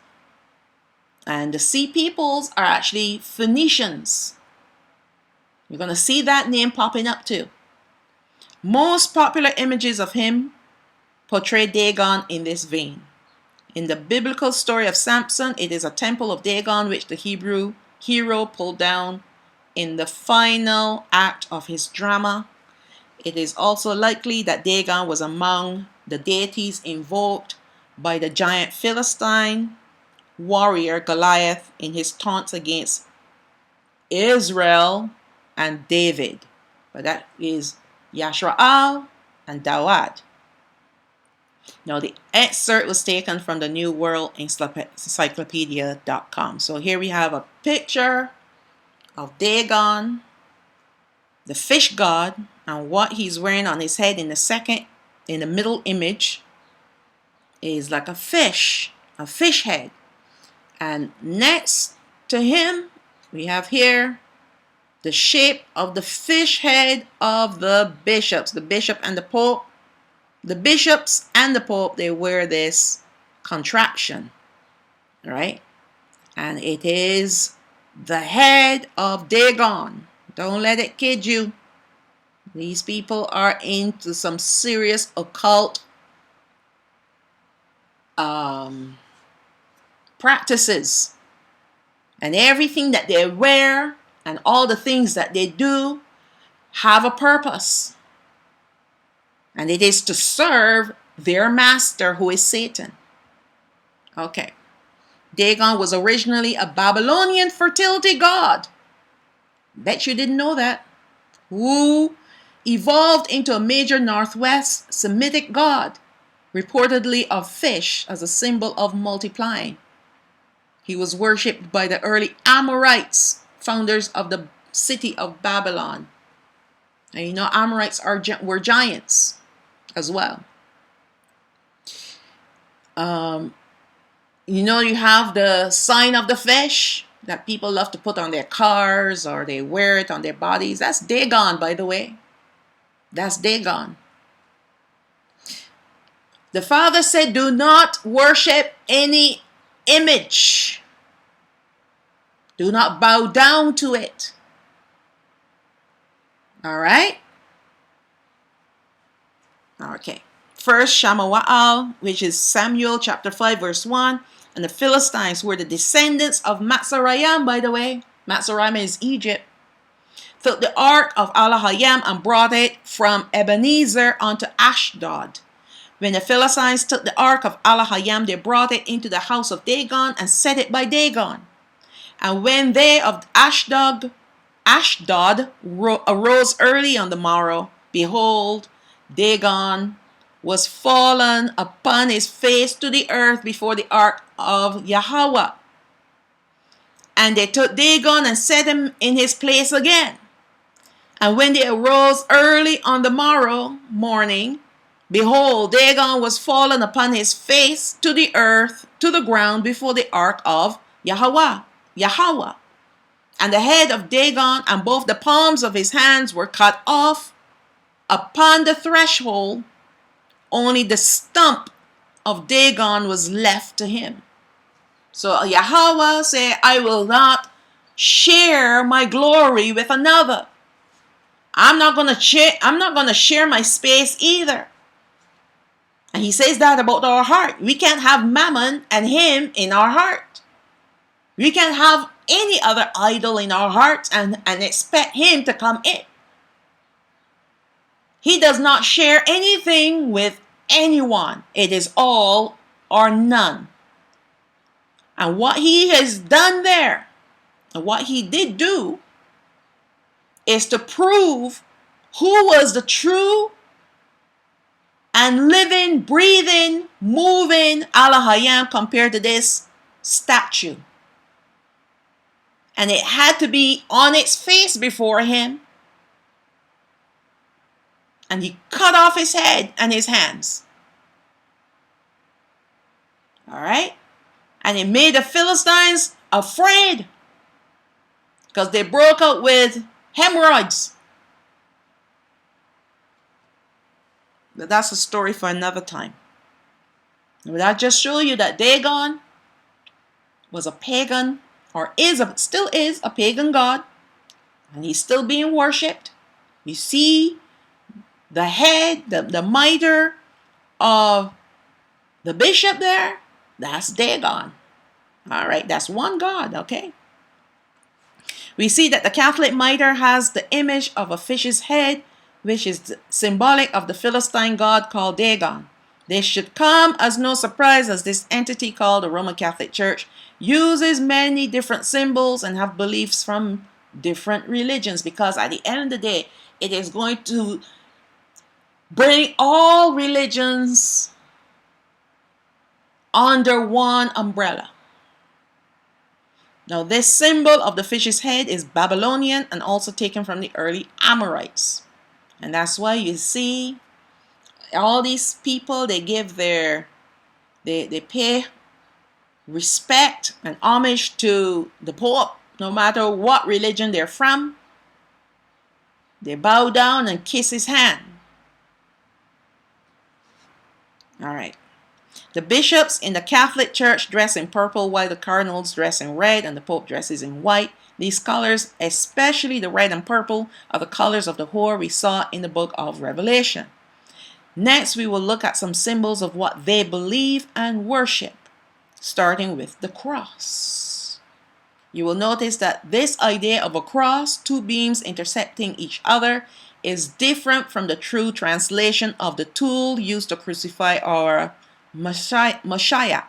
And the sea peoples are actually Phoenicians. You're going to see that name popping up too. Most popular images of him portray Dagon in this vein. In the biblical story of Samson, it is a temple of Dagon which the Hebrew hero pulled down in the final act of his drama. It is also likely that Dagon was among the deities invoked by the giant Philistine warrior Goliath in his taunts against Israel and David. But that is Yashraal and Dawad. Now, the excerpt was taken from the New World Encyclopedia.com. So here we have a picture of Dagon, the fish god, and what he's wearing on his head in the middle image is like a fish head. And next to him, we have here the shape of the fish head of the bishops, the bishop and the pope. The bishops and the pope, they wear this contraption, right? And it is the head of Dagon. Don't let it kid you. These people are into some serious occult practices. And everything that they wear and all the things that they do have a purpose. And it is to serve their master, who is Satan. Okay. Dagon was originally a Babylonian fertility god. Bet you didn't know that. Who evolved into a major Northwest Semitic god, reportedly of fish as a symbol of multiplying. He was worshipped by the early Amorites, founders of the city of Babylon. And you know Amorites were giants as well. You have the sign of the fish that people love to put on their cars or they wear it on their bodies. That's Dagon, by the way. That's Dagon. The Father said, do not worship any image. Do not bow down to it. All right? Okay. First, Shamawa'al, which is Samuel chapter 5, verse 1. And the Philistines were the descendants of Matzorayim, by the way. Matzorayim is Egypt. Took the ark of Allahayam and brought it from Ebenezer unto Ashdod. When the Philistines took the ark of Allahayam, they brought it into the house of Dagon and set it by Dagon. And when they of Ashdod arose early on the morrow, behold, Dagon was fallen upon his face to the earth before the ark of Yahweh. And they took Dagon and set him in his place again. And when they arose early on the morning, behold, Dagon was fallen upon his face to the earth, to the ground, before the ark of Yahweh. And the head of Dagon and both the palms of his hands were cut off upon the threshold. Only the stump of Dagon was left to him. So Yahweh said, I will not share my glory with another. I'm not going to share my space either. And he says that about our heart. We can't have Mammon and him in our heart. We can't have any other idol in our hearts and expect him to come in. He does not share anything with anyone. It is all or none. And what he has done there, and what he did do, is to prove who was the true and living, breathing, moving Allahayam compared to this statue. And it had to be on its face before him. And he cut off his head and his hands. All right? And it made the Philistines afraid, because they broke out with hemorrhoids. But that's a story for another time. But I just show you that Dagon was a pagan, or still is a pagan god, and he's still being worshipped. You see the head, the mitre of the bishop there, that's Dagon. All right, that's one god, okay? We see that the Catholic mitre has the image of a fish's head, which is symbolic of the Philistine god called Dagon. This should come as no surprise, as this entity called the Roman Catholic Church uses many different symbols and have beliefs from different religions, because at the end of the day, it is going to bring all religions under one umbrella. Now, this symbol of the fish's head is Babylonian and also taken from the early Amorites. And that's why you see all these people, they pay respect and homage to the Pope, no matter what religion they're from. They bow down and kiss his hand. All right. The bishops in the Catholic Church dress in purple, while the cardinals dress in red and the Pope dresses in white. These colors, especially the red and purple, are the colors of the whore we saw in the book of Revelation. Next, we will look at some symbols of what they believe and worship, starting with the cross. You will notice that this idea of a cross, two beams intersecting each other, is different from the true translation of the tool used to crucify our Messiah.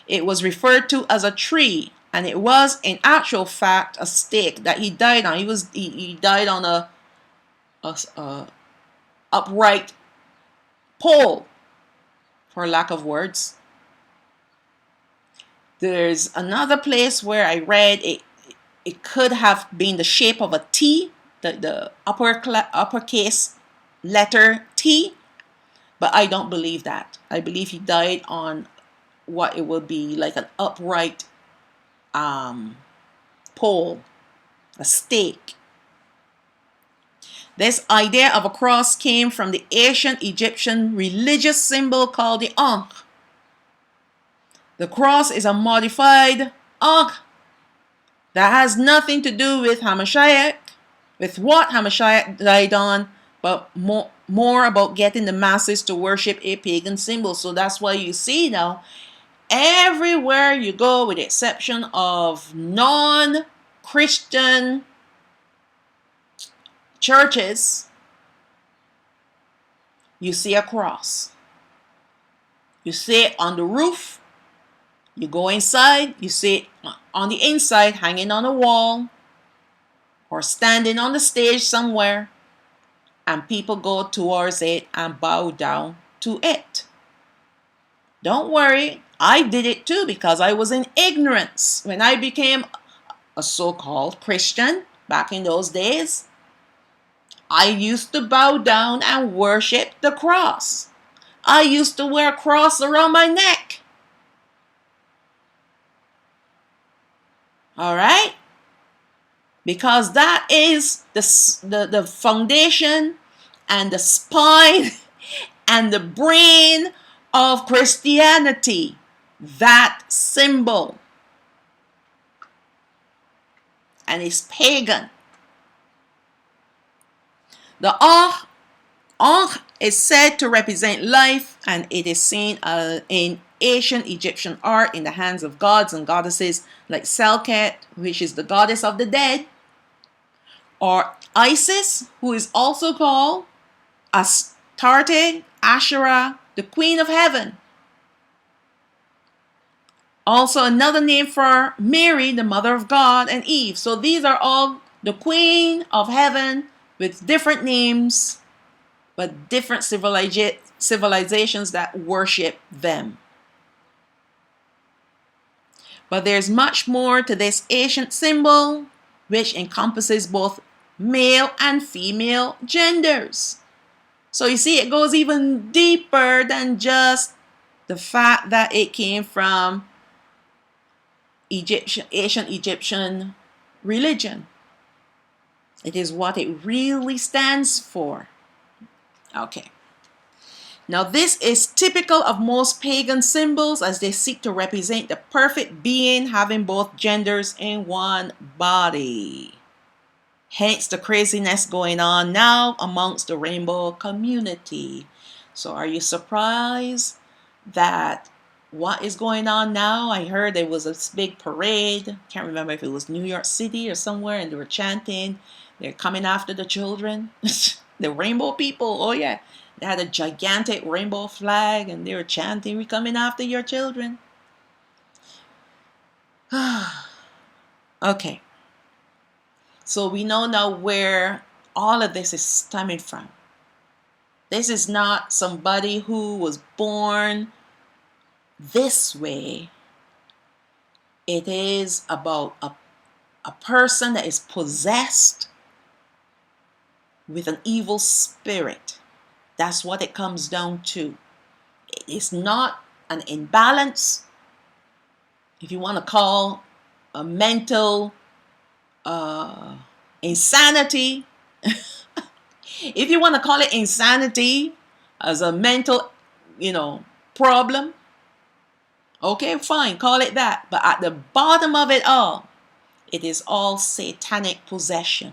It was referred to as a tree, and it was in actual fact a stake that he died on. He died on a upright pole, for lack of words. There's another place where I read it could have been the shape of a T, the uppercase letter T, but I don't believe that. I believe he died on what it would be like an upright pole, a stake. This idea of a cross came from the ancient Egyptian religious symbol called the Ankh. The cross is a modified Ankh that has nothing to do with Hamashiach, with what Hamashiach died on, but more about getting the masses to worship a pagan symbol. So that's why you see now, everywhere you go, with the exception of non-Christian churches, you see a cross. You see it on the roof. You go inside, you see it on the inside, hanging on a wall, or standing on the stage somewhere, and people go towards it and bow down to it. Don't worry, I did it too, because I was in ignorance. When I became a so-called Christian back in those days, I used to bow down and worship the cross. I used to wear a cross around my neck. All right? Because that is the foundation and the spine and the brain of Christianity. That symbol. And it's pagan. The Ankh is said to represent life, and it is seen in ancient Egyptian art in the hands of gods and goddesses like Selket, which is the goddess of the dead, or Isis, who is also called Astarte, Asherah, the queen of heaven. Also another name for Mary, the mother of God, and Eve. So these are all the queen of heaven with different names, but different civilizations that worship them. But there's much more to this ancient symbol, which encompasses both male and female genders. So you see, it goes even deeper than just the fact that it came from ancient Egyptian religion. It is what it really stands for. Okay. Now this is typical of most pagan symbols, as they seek to represent the perfect being having both genders in one body. Hence the craziness going on now amongst the rainbow community. So are you surprised that what is going on now? I heard there was a big parade. Can't remember if it was New York City or somewhere, and they were chanting, they're coming after the children. The rainbow people, oh yeah. They had a gigantic rainbow flag, and they were chanting, we're coming after your children. Okay. So we know now where all of this is stemming from. This is not somebody who was born this way. It is about a person that is possessed with an evil spirit. That's what it comes down to. It's not an imbalance. If you want to call a mental insanity, if you want to call it insanity as a mental, problem, okay, fine, call it that. But at the bottom of it all, it is all satanic possession.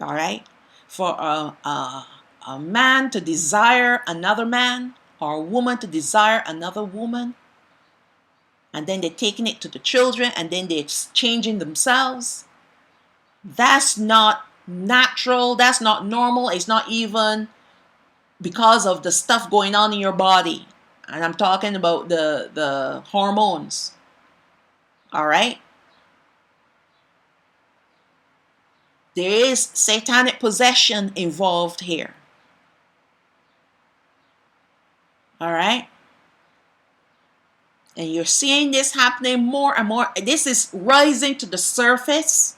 All right? For a man to desire another man, or a woman to desire another woman, and then they're taking it to the children, and then they're changing themselves. That's not natural. That's not normal. It's not even because of the stuff going on in your body. And I'm talking about the hormones. All right? There is satanic possession involved here. All right? And you're seeing this happening more and more. This is rising to the surface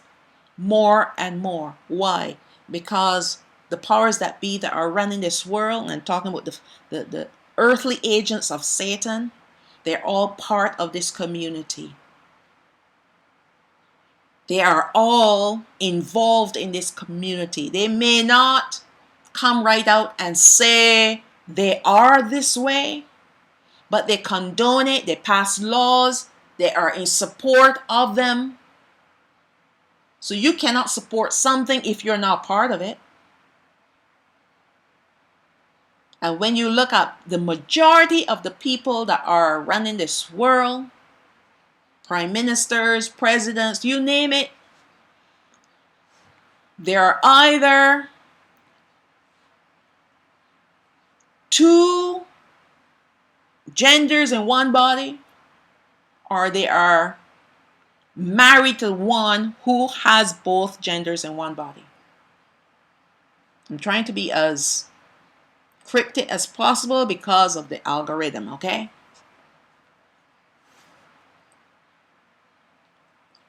more and more. Why? Because the powers that be that are running this world, and I'm talking about the earthly agents of Satan, they're all part of this community. They are all involved in this community. They may not come right out and say they are this way, but they condone it, they pass laws, they are in support of them. So you cannot support something if you're not part of it. And when you look at the majority of the people that are running this world, prime ministers, presidents, you name it, they are either two genders in one body, or they are married to one who has both genders in one body. I'm trying to be as cryptic as possible because of the algorithm, okay?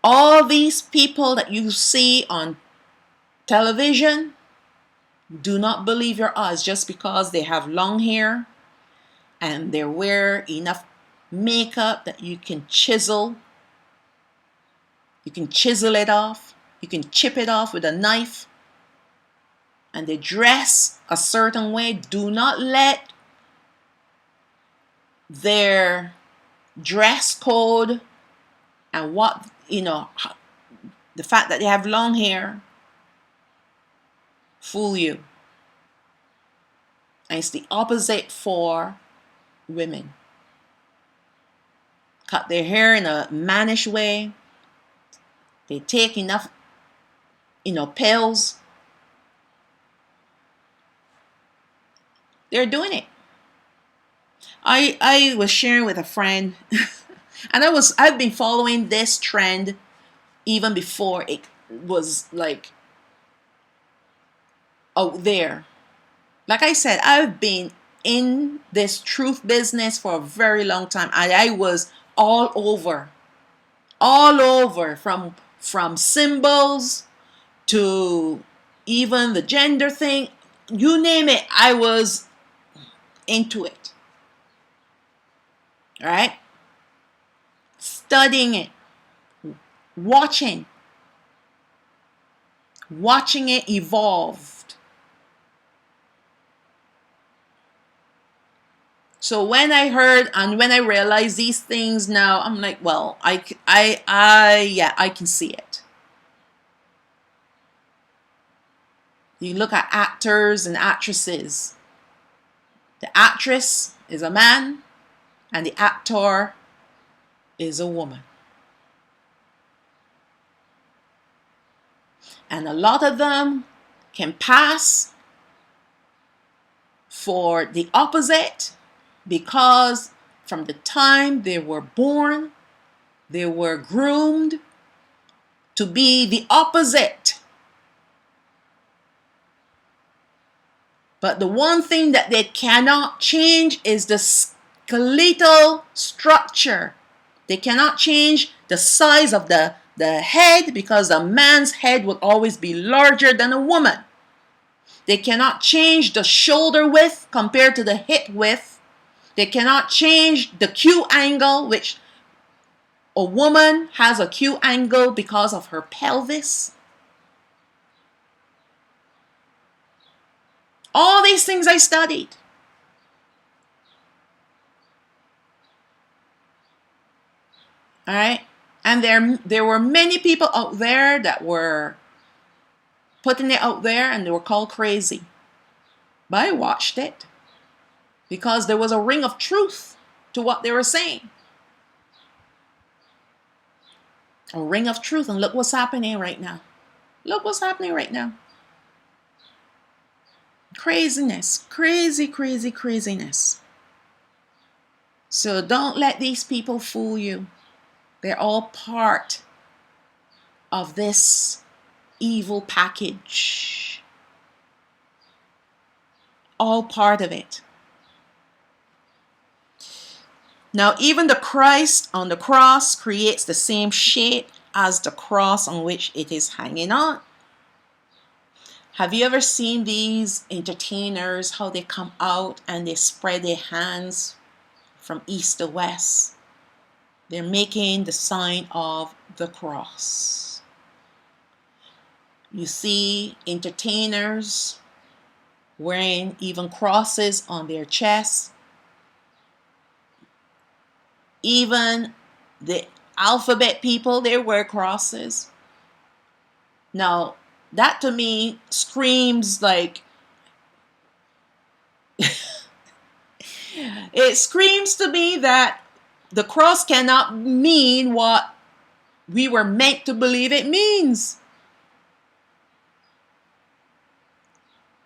All these people that you see on television, do not believe your eyes just because they have long hair and they wear enough makeup that you can chisel. You can chisel it off. You can chip it off with a knife. And they dress a certain way. Do not let their dress code and the fact that they have long hair fool you. And it's the opposite for women. Cut their hair in a mannish way. They take enough, pills. They're doing it. I was sharing with a friend, and I've been following this trend even before it was like out there. Like I said, I've been in this truth business for a very long time. I was all over from symbols to even the gender thing. You name it, I was into it. All right? Studying it, watching it evolved. So when I heard and when I realized these things now, I'm like, well, I can see it. You look at actors and actresses. The actress is a man and the actor is a woman. And a lot of them can pass for the opposite because from the time they were born, they were groomed to be the opposite. But the one thing that they cannot change is the skeletal structure. They cannot change the size of the head because a man's head will always be larger than a woman. They cannot change the shoulder width compared to the hip width. They cannot change the Q angle, which a woman has a Q angle because of her pelvis. All these things I studied. All right? And there were many people out there that were putting it out there and they were called crazy. But I watched it because there was a ring of truth to what they were saying. A ring of truth. And look what's happening right now. Look what's happening right now. Craziness. Craziness. So don't let these people fool you. They're all part of this evil package. All part of it. Now, even the Christ on the cross creates the same shape as the cross on which it is hanging on. Have you ever seen these entertainers, how they come out and they spread their hands from east to west? They're making the sign of the cross. You see entertainers wearing even crosses on their chests. Even the alphabet people, they wear crosses. Now, that to me screams like It screams to me that the cross cannot mean what we were meant to believe it means.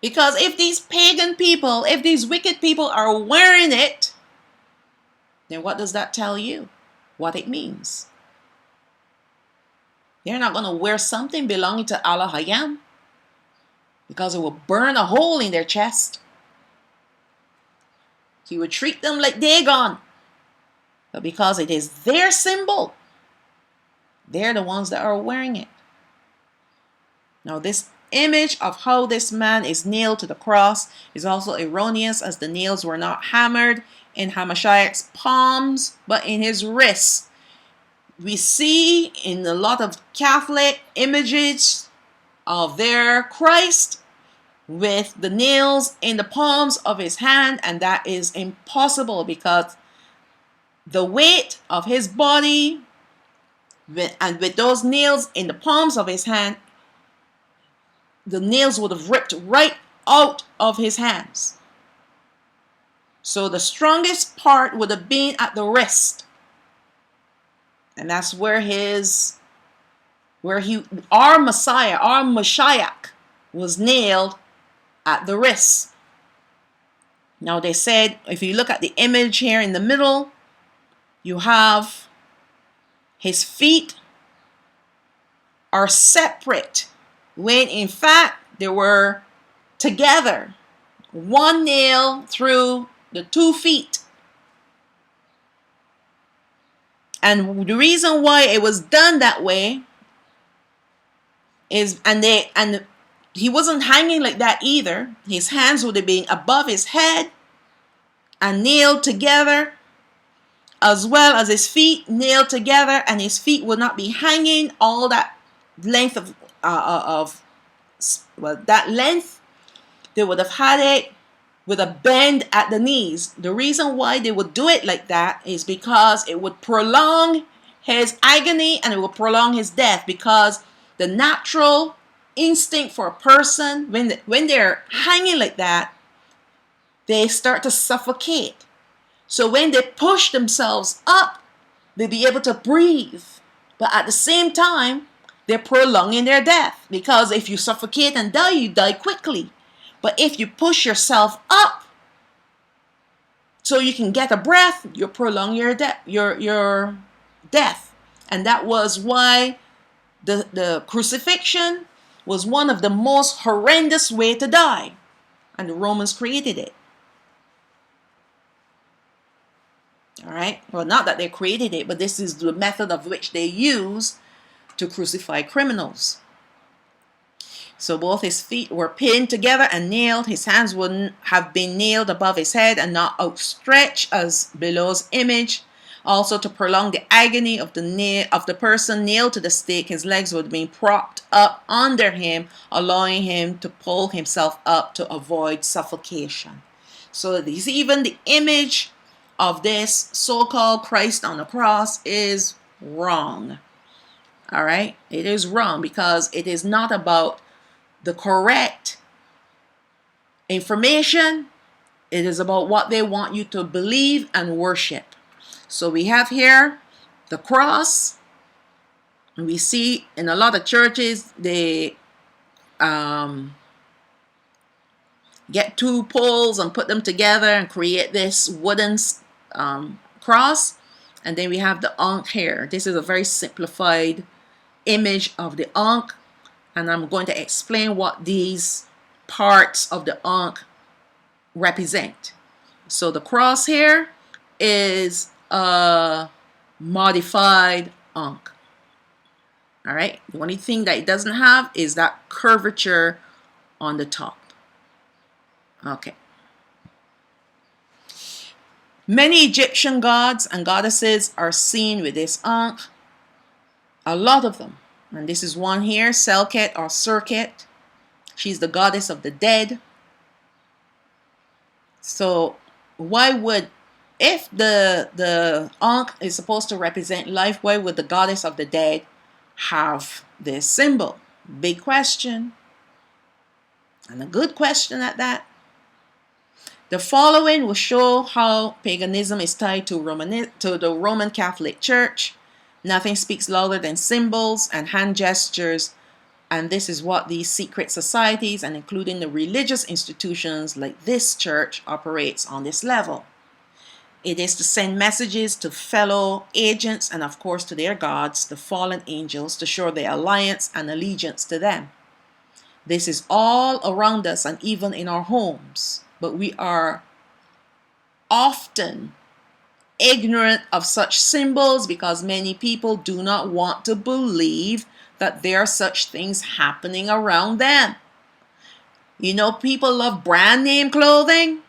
Because if these pagan people, if these wicked people are wearing it, then what does that tell you? What it means. They're not going to wear something belonging to Allah Hayam because it will burn a hole in their chest. He would treat them like Dagon. But because it is their symbol, they're the ones that are wearing it. Now this image of how this man is nailed to the cross is also erroneous, as the nails were not hammered in Hamashiach's palms but in his wrists. We see in a lot of Catholic images of their Christ with the nails in the palms of his hand, and that is impossible because the weight of his body and with those nails in the palms of his hand, the nails would have ripped right out of his hands. So the strongest part would have been at the wrist. And that's where our Messiah, our Mashiach, was nailed at the wrist. Now they said, if you look at the image here in the middle, you have his feet are separate, when in fact they were together. One nail through the 2 feet. And the reason why it was done that way is, and he wasn't hanging like that either. His hands would have been above his head and nailed together, as well as his feet nailed together, and his feet would not be hanging all that length of that length. They would have had it with a bend at the knees. The reason why they would do it like that is because it would prolong his agony and it would prolong his death, because the natural instinct for a person, when they're hanging like that, they start to suffocate. So when they push themselves up, they'll be able to breathe. But at the same time, they're prolonging their death, because if you suffocate and die, you die quickly. But if you push yourself up so you can get a breath, you prolong your death. And that was why the crucifixion was one of the most horrendous way to die. And the Romans created it. All right. Well, not that they created it, but this is the method of which they use to crucify criminals. So both his feet were pinned together and nailed. His hands wouldn't have been nailed above his head and not outstretched as below's image. Also, to prolong the agony of the person nailed to the stake, his legs would have been propped up under him, allowing him to pull himself up to avoid suffocation. So this, even the image of this so-called Christ on the cross is wrong. All right? It is wrong because it is not about the correct information. It is about what they want you to believe and worship. So we have here the cross. And we see in a lot of churches, they get 2 poles and put them together and create this wooden cross. And then we have the Ankh here. This is a very simplified image of the Ankh. And I'm going to explain what these parts of the Ankh represent. So the cross here is a modified Ankh. All right. The only thing that it doesn't have is that curvature on the top. Okay. Many Egyptian gods and goddesses are seen with this Ankh. A lot of them. And this is one here, Selket or Serket. She's the goddess of the dead. So why would, if the Ankh is supposed to represent life, why would the goddess of the dead have this symbol? Big question. And a good question at that. The following will show how paganism is tied to the Roman Catholic Church. Nothing speaks louder than symbols and hand gestures, and this is what these secret societies, and including the religious institutions like this church, operates on this level. It is to send messages to fellow agents and, of course, to their gods, the fallen angels, to show their alliance and allegiance to them. This is all around us and even in our homes, but we are often ignorant of such symbols because many people do not want to believe that there are such things happening around them. You know, people love brand name clothing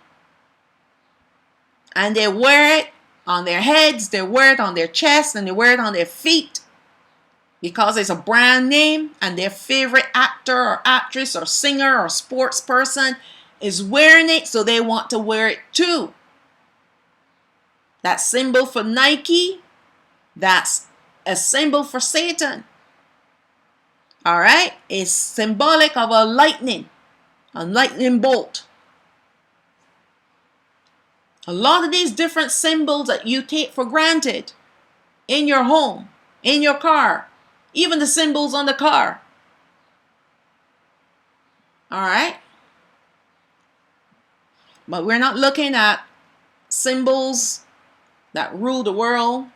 and they wear it on their heads, they wear it on their chest, and they wear it on their feet because it's a brand name, and their favorite actor or actress or singer or sports person is wearing it, so they want to wear it too. That symbol for Nike, that's a symbol for Satan. All right? It's symbolic of a lightning bolt. A lot of these different symbols that you take for granted in your home, in your car, even the symbols on the car. All right? But we're not looking at symbols that rule the world.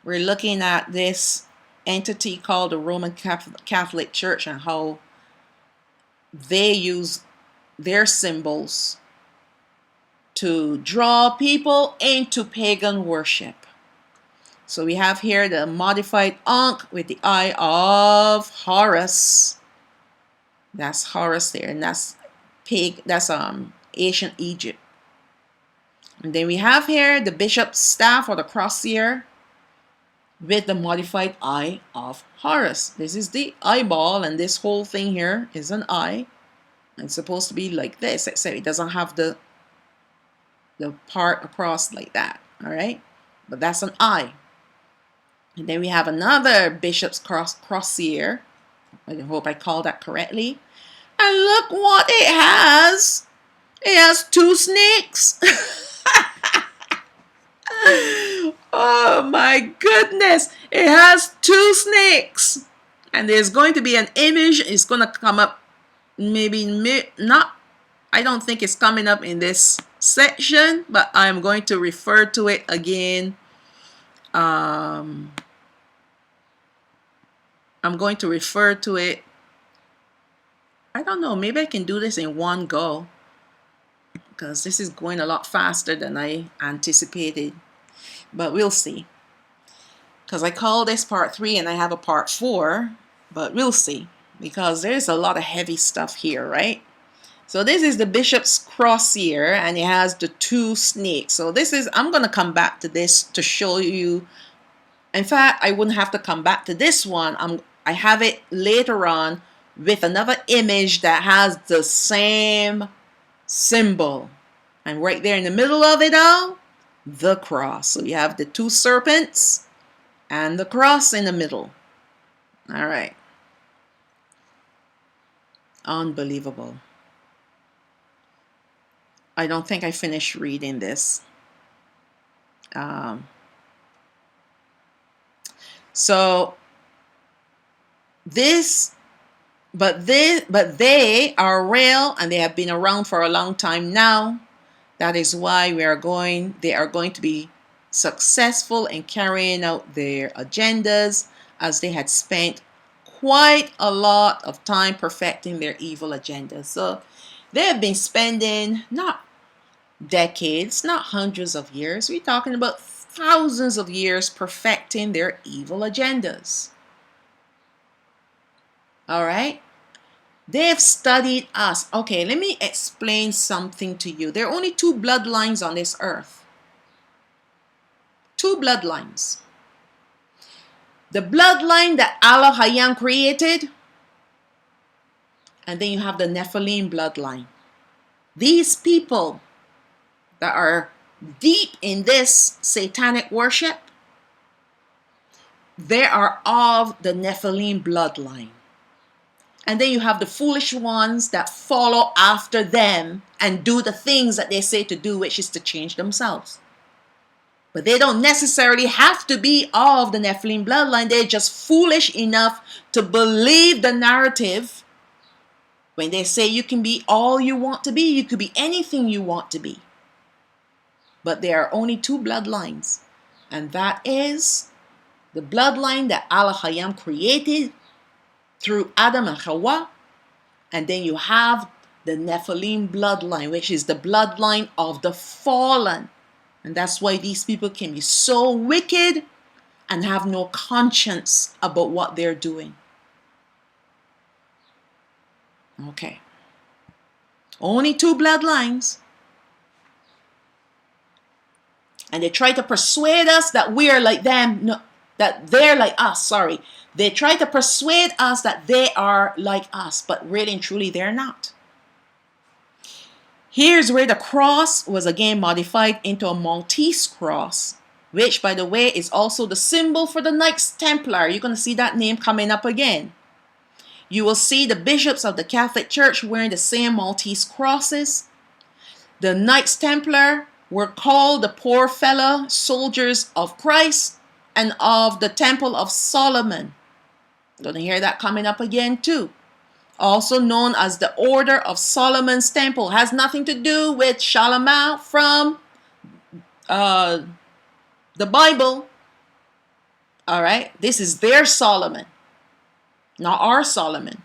We're looking at this entity called the Roman Catholic Church and how they use their symbols to draw people into pagan worship. So we have here the modified Ankh with the eye of Horus. That's Horus there, and that's ancient Egypt. And then we have here the bishop's staff or the crosier with the modified eye of Horus. This is the eyeball, and this whole thing here is an eye. It's supposed to be like this, except it doesn't have the part across like that. All right, but that's an eye. And then we have another bishop's crosier. I hope I called that correctly. And look what it has. It has two snakes. Oh my goodness. It has two snakes. And there's going to be an image. It's going to come up. Maybe not. I don't think it's coming up in this section, but I'm going to refer to it again. I'm going to refer to it. I don't know. Maybe I can do this in one go because this is going a lot faster than I anticipated. But we'll see. Because I call this part 3 and I have a part 4. But we'll see. Because there's a lot of heavy stuff here, right? So this is the bishop's crosier and it has the two snakes. So this is, I'm going to come back to this to show you. In fact, I wouldn't have to come back to this one. I have it later on with another image that has the same symbol. And right there in the middle of it all, the cross. So you have the two serpents and the cross in the middle. All right. Unbelievable. I don't think I finished reading this. But they are real and they have been around for a long time now. That is why they are going to be successful in carrying out their agendas, as they had spent quite a lot of time perfecting their evil agenda. So they have been spending not decades, not hundreds of years. We're talking about thousands of years perfecting their evil agendas. All right? They've studied us. Okay, let me explain something to you. There are only two bloodlines on this earth. Two bloodlines. The bloodline that Allah Hayyan created, and then you have the Nephilim bloodline. These people that are deep in this satanic worship, they are of the Nephilim bloodline. And then you have the foolish ones that follow after them and do the things that they say to do, which is to change themselves. But they don't necessarily have to be of the Nephilim bloodline. They're just foolish enough to believe the narrative when they say you can be all you want to be. You could be anything you want to be. But there are only two bloodlines. And that is the bloodline that Allah Hayam created through Adam and Hawa. And then you have the Nephilim bloodline, which is the bloodline of the fallen. And that's why these people can be so wicked and have no conscience about what they're doing. Okay. Only two bloodlines. And they try to persuade us that we are like them. No, that they're like us. Sorry. They try to persuade us that they are like us. But really and truly, they're not. Here's where the cross was again modified into a Maltese cross, which, by the way, is also the symbol for the Knights Templar. You're going to see that name coming up again. You will see the bishops of the Catholic Church wearing the same Maltese crosses. The Knights Templar were called the poor fellow soldiers of Christ and of the Temple of Solomon. You're going to hear that coming up again too. Also known as the Order of Solomon's Temple. Has nothing to do with Charlemagne from the Bible. All right. This is their Solomon, not our Solomon.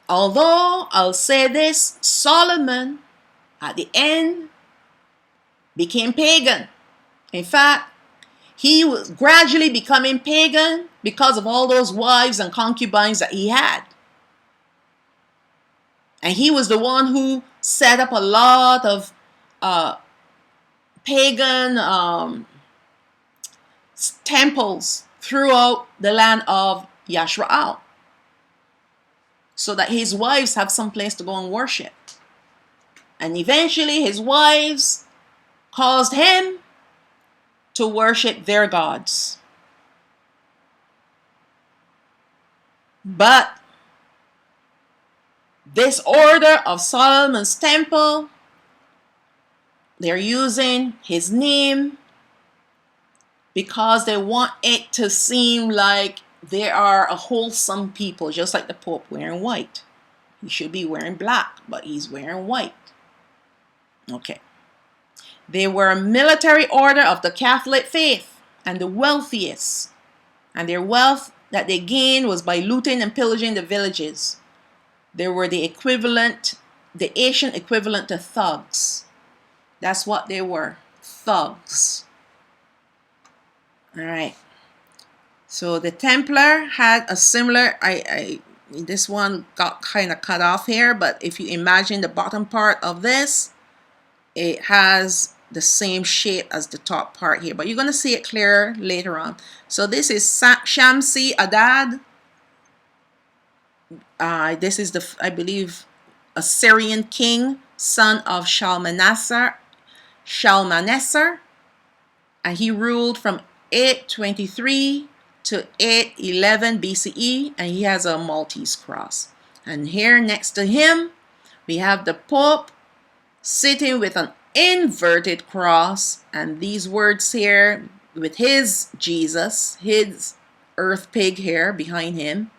Although I'll say this, Solomon at the end became pagan. In fact, he was gradually becoming pagan because of all those wives and concubines that he had. And he was the one who set up a lot of pagan temples throughout the land of Yashraal, so that his wives have some place to go and worship. And eventually his wives caused him to worship their gods. But this Order of Solomon's Temple, they're using his name because they want it to seem like they are a wholesome people, just like the Pope wearing white. He should be wearing black, but he's wearing white. Okay. They were a military order of the Catholic faith and the wealthiest. And their wealth that they gained was by looting and pillaging the villages. They were the ancient equivalent to thugs. That's what they were, thugs. All right. So the Templar had a similar, this one got kind of cut off here, but if you imagine the bottom part of this, it has the same shape as the top part here, but you're going to see it clearer later on. So this is Shamsi Adad. This is the, I believe, Assyrian king, son of Shalmaneser, and he ruled from 823 to 811 BCE, and he has a Maltese cross. And here next to him, we have the Pope sitting with an inverted cross, and these words here with his Jesus, his earth pig here behind him,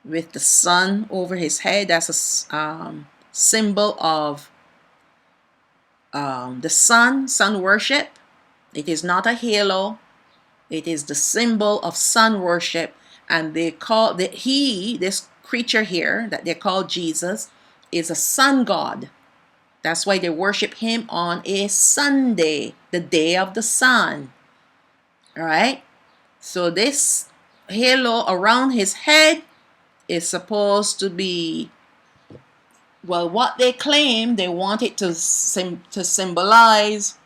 with the sun over his head. That's a symbol of the sun worship. It is not a halo. It is the symbol of sun worship. And they call this creature here that they call Jesus is a sun god. That's why they worship him on a Sunday, the day of the sun. All right. So this halo around his head is supposed to be, well, what they claim, they want it to symbolize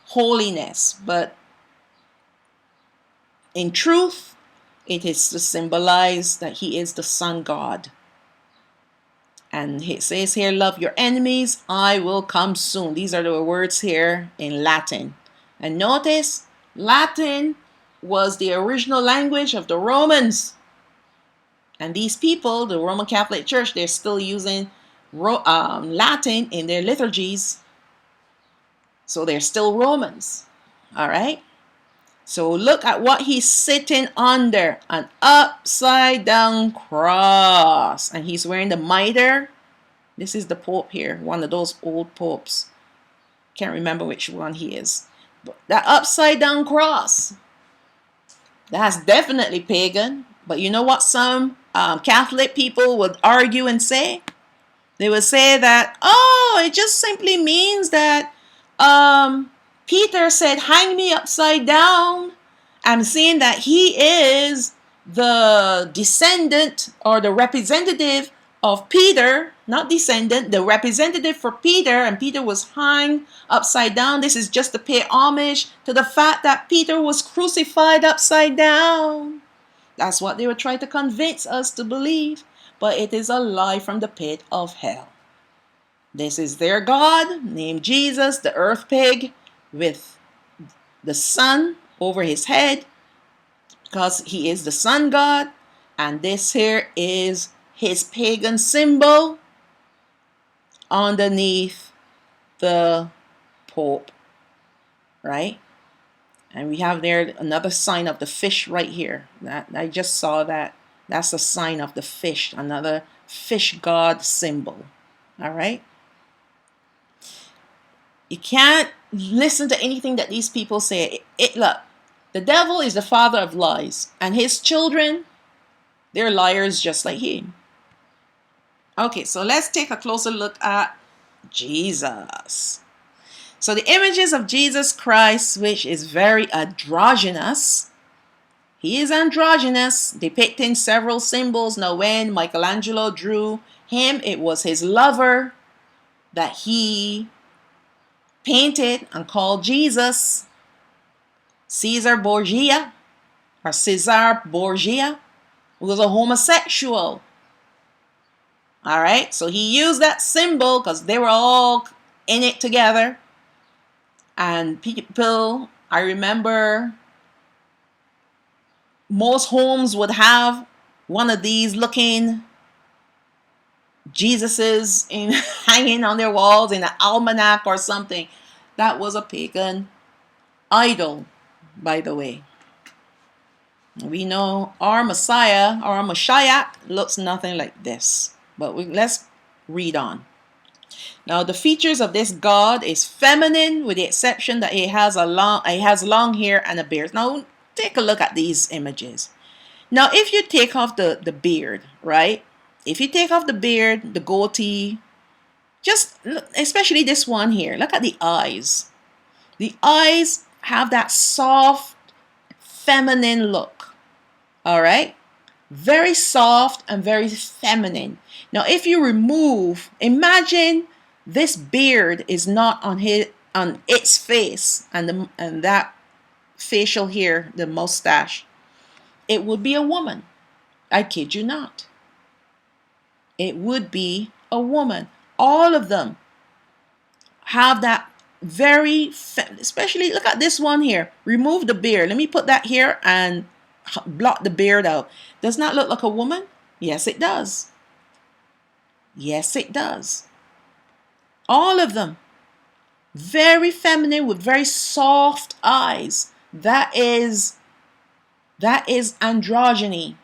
holiness, but in truth, it is to symbolize that he is the sun god. And it says here, love your enemies, I will come soon. These are the words here in Latin. And notice, Latin was the original language of the Romans. And these people, the Roman Catholic Church, they're still using Latin in their liturgies. So they're still Romans. All right. So look at what he's sitting under, an upside down cross. And he's wearing the mitre. This is the Pope here, one of those old popes. Can't remember which one he is. But that upside down cross, that's definitely pagan. But you know what some Catholic people would argue and say? They would say that, oh, it just simply means that Peter said, hang me upside down. I'm saying that he is the descendant or the representative of Peter, not descendant, the representative for Peter, and Peter was hung upside down. This is just to pay homage to the fact that Peter was crucified upside down. That's what they were trying to convince us to believe, but it is a lie from the pit of hell. This is their God, named Jesus, the earth pig, with the sun over his head, because he is the sun god. And this here is his pagan symbol underneath the Pope, right? And we have there another sign of the fish right here. That I just saw that. That's a sign of the fish, another fish god symbol. All right. You can't listen to anything that these people say. Look, the devil is the father of lies, and his children, they're liars just like him. Okay, so let's take a closer look at Jesus. So the images of Jesus Christ, which is very androgynous. He is androgynous, depicting several symbols. Now, when Michelangelo drew him, it was his lover that he painted and called Jesus. Caesar Borgia, or Cesar Borgia, was a homosexual. All right, so he used that symbol because they were all in it together. And people, I remember most homes would have one of these looking Jesuses in hanging on their walls in an almanac or something. That was a pagan idol, by the way. We know our Messiah, our Mashiach, looks nothing like this. But let's read on. Now, the features of this God is feminine, with the exception that he has long hair and a beard. Now, take a look at these images. Now, if you take off the beard, right? If you take off the beard, the goatee, just look, especially this one here, look at the eyes. The eyes have that soft, feminine look. All right? Very soft and very feminine. Now, if you remove, imagine this beard is not on its face, and that facial hair, the mustache, it would be a woman. I kid you not. It would be a woman. All of them have that very, especially look at this one here. Remove the beard. Let me put that here and blot the beard out. Does not look like a woman? Yes, it does. Yes, it does. All of them. Very feminine with very soft eyes. That is androgyny.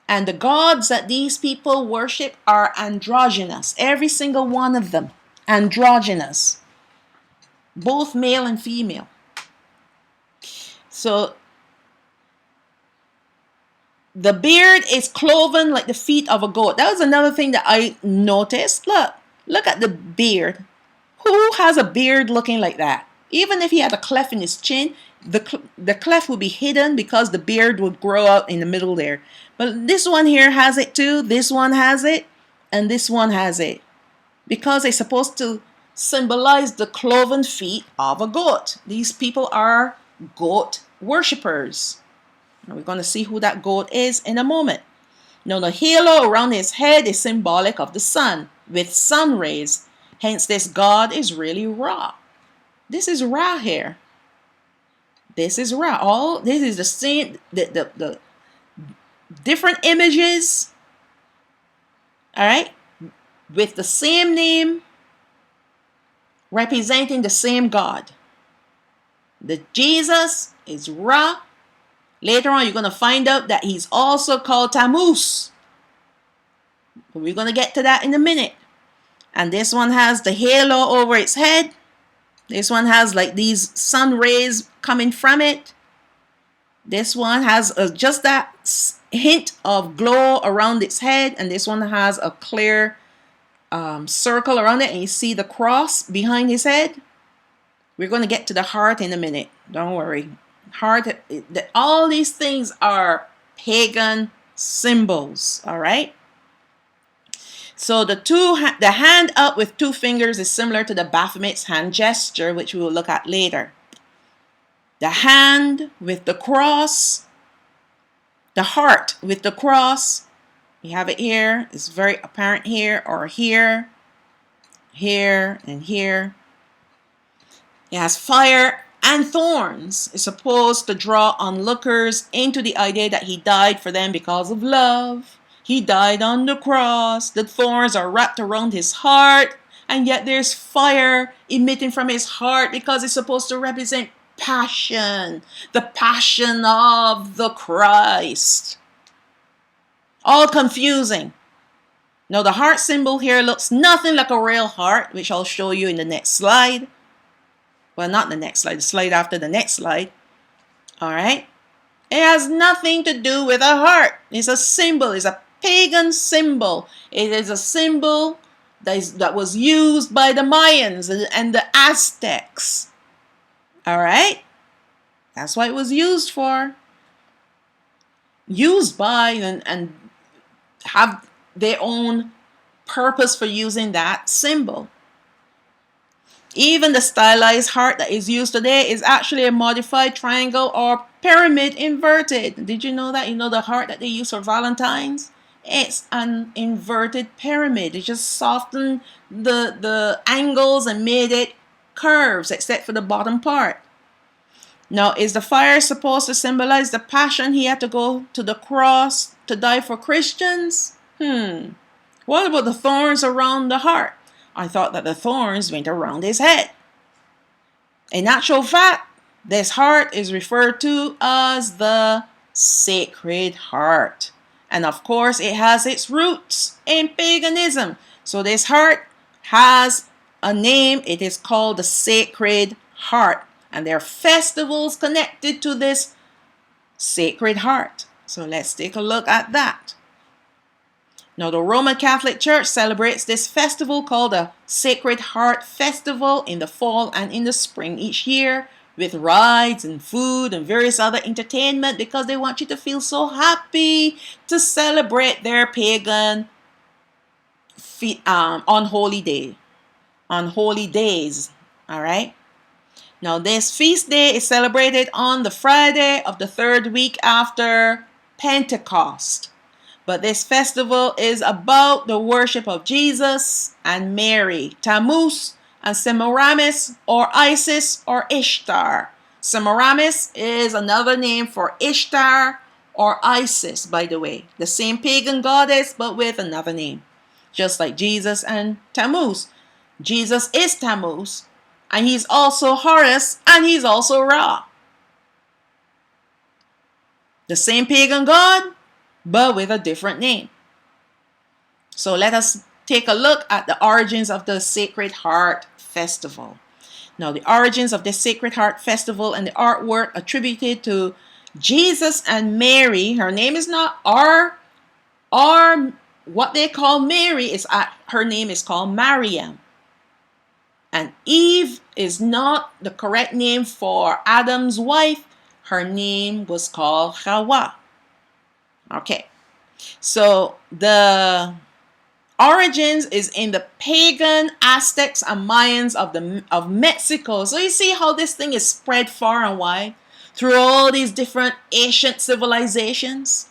And the gods that these people worship are androgynous. Every single one of them. Androgynous. Both male and female. So the beard is cloven like the feet of a goat. That was another thing that I noticed. Look at the beard. Who has a beard looking like that? Even if he had a cleft in his chin, the cleft would be hidden because the beard would grow out in the middle there. But this one here has it too. This one has it. And this one has it. Because it's supposed to symbolize the cloven feet of a goat. These people are goat worshippers. And we're going to see who that goat is in a moment. Now, the halo around his head is symbolic of the sun, with sun rays. Hence, this God is really Ra. This is Ra here. This is Ra. This is the same. different images, all right, with the same name, representing the same God. The Jesus is Ra. Later on, you're going to find out that he's also called Tammuz. We're going to get to that in a minute. And this one has the halo over its head. This one has like these sun rays coming from it. This one has just that hint of glow around its head. And this one has a clear circle around it. And you see the cross behind his head. We're going to get to the heart in a minute. Don't worry. Heart, all these things are pagan symbols. All right. So the hand up with two fingers is similar to the Baphomet's hand gesture, which we will look at later. The hand with the cross, the heart with the cross, we have it here. It's very apparent here or here, here, and here. It has fire and thorns. It's supposed to draw onlookers into the idea that he died for them because of love. He died on the cross. The thorns are wrapped around his heart. And yet there's fire emitting from his heart because it's supposed to represent passion. The passion of the Christ. All confusing. Now the heart symbol here looks nothing like a real heart, which I'll show you in the next slide. Well, not the next slide. The slide after the next slide. All right. It has nothing to do with a heart. It's a symbol. It's a pagan symbol. It is a symbol that was used by the Mayans and the Aztecs. All right? That's what it was used for. Used by and have their own purpose for using that symbol. Even the stylized heart that is used today is actually a modified triangle or pyramid inverted. Did you know that? You know the heart that they use for Valentine's? It's an inverted pyramid. They just softened the angles and made it curves, except for the bottom part. Now, is the fire supposed to symbolize the passion he had to go to the cross to die for Christians? What about the thorns around the heart? I thought that the thorns went around his head. In actual fact, this heart is referred to as the Sacred Heart. And of course, it has its roots in paganism. So this heart has a name. It is called the Sacred Heart. And there are festivals connected to this Sacred Heart. So let's take a look at that. Now, the Roman Catholic Church celebrates this festival called the Sacred Heart Festival in the fall and in the spring each year, with rides and food and various other entertainment, because they want you to feel so happy to celebrate their pagan on holy days. All right. Now, this feast day is celebrated on the Friday of the third week after Pentecost. But this festival is about the worship of Jesus and Mary, Tammuz, and Semiramis or Isis or Ishtar. Semiramis is another name for Ishtar or Isis, by the way. The same pagan goddess, but with another name. Just like Jesus and Tammuz. Jesus is Tammuz, and he's also Horus, and he's also Ra. The same pagan god, but with a different name. So let us take a look at the origins of the Sacred Heart Festival. Now, the origins of the Sacred Heart Festival and the artwork attributed to Jesus and Mary. Her name is not what they call Mary is her name is called Mariam. And Eve is not the correct name for Adam's wife. Her name was called Hawa. Okay, so the origins is in the pagan Aztecs and Mayans of Mexico. So you see how this thing is spread far and wide through all these different ancient civilizations.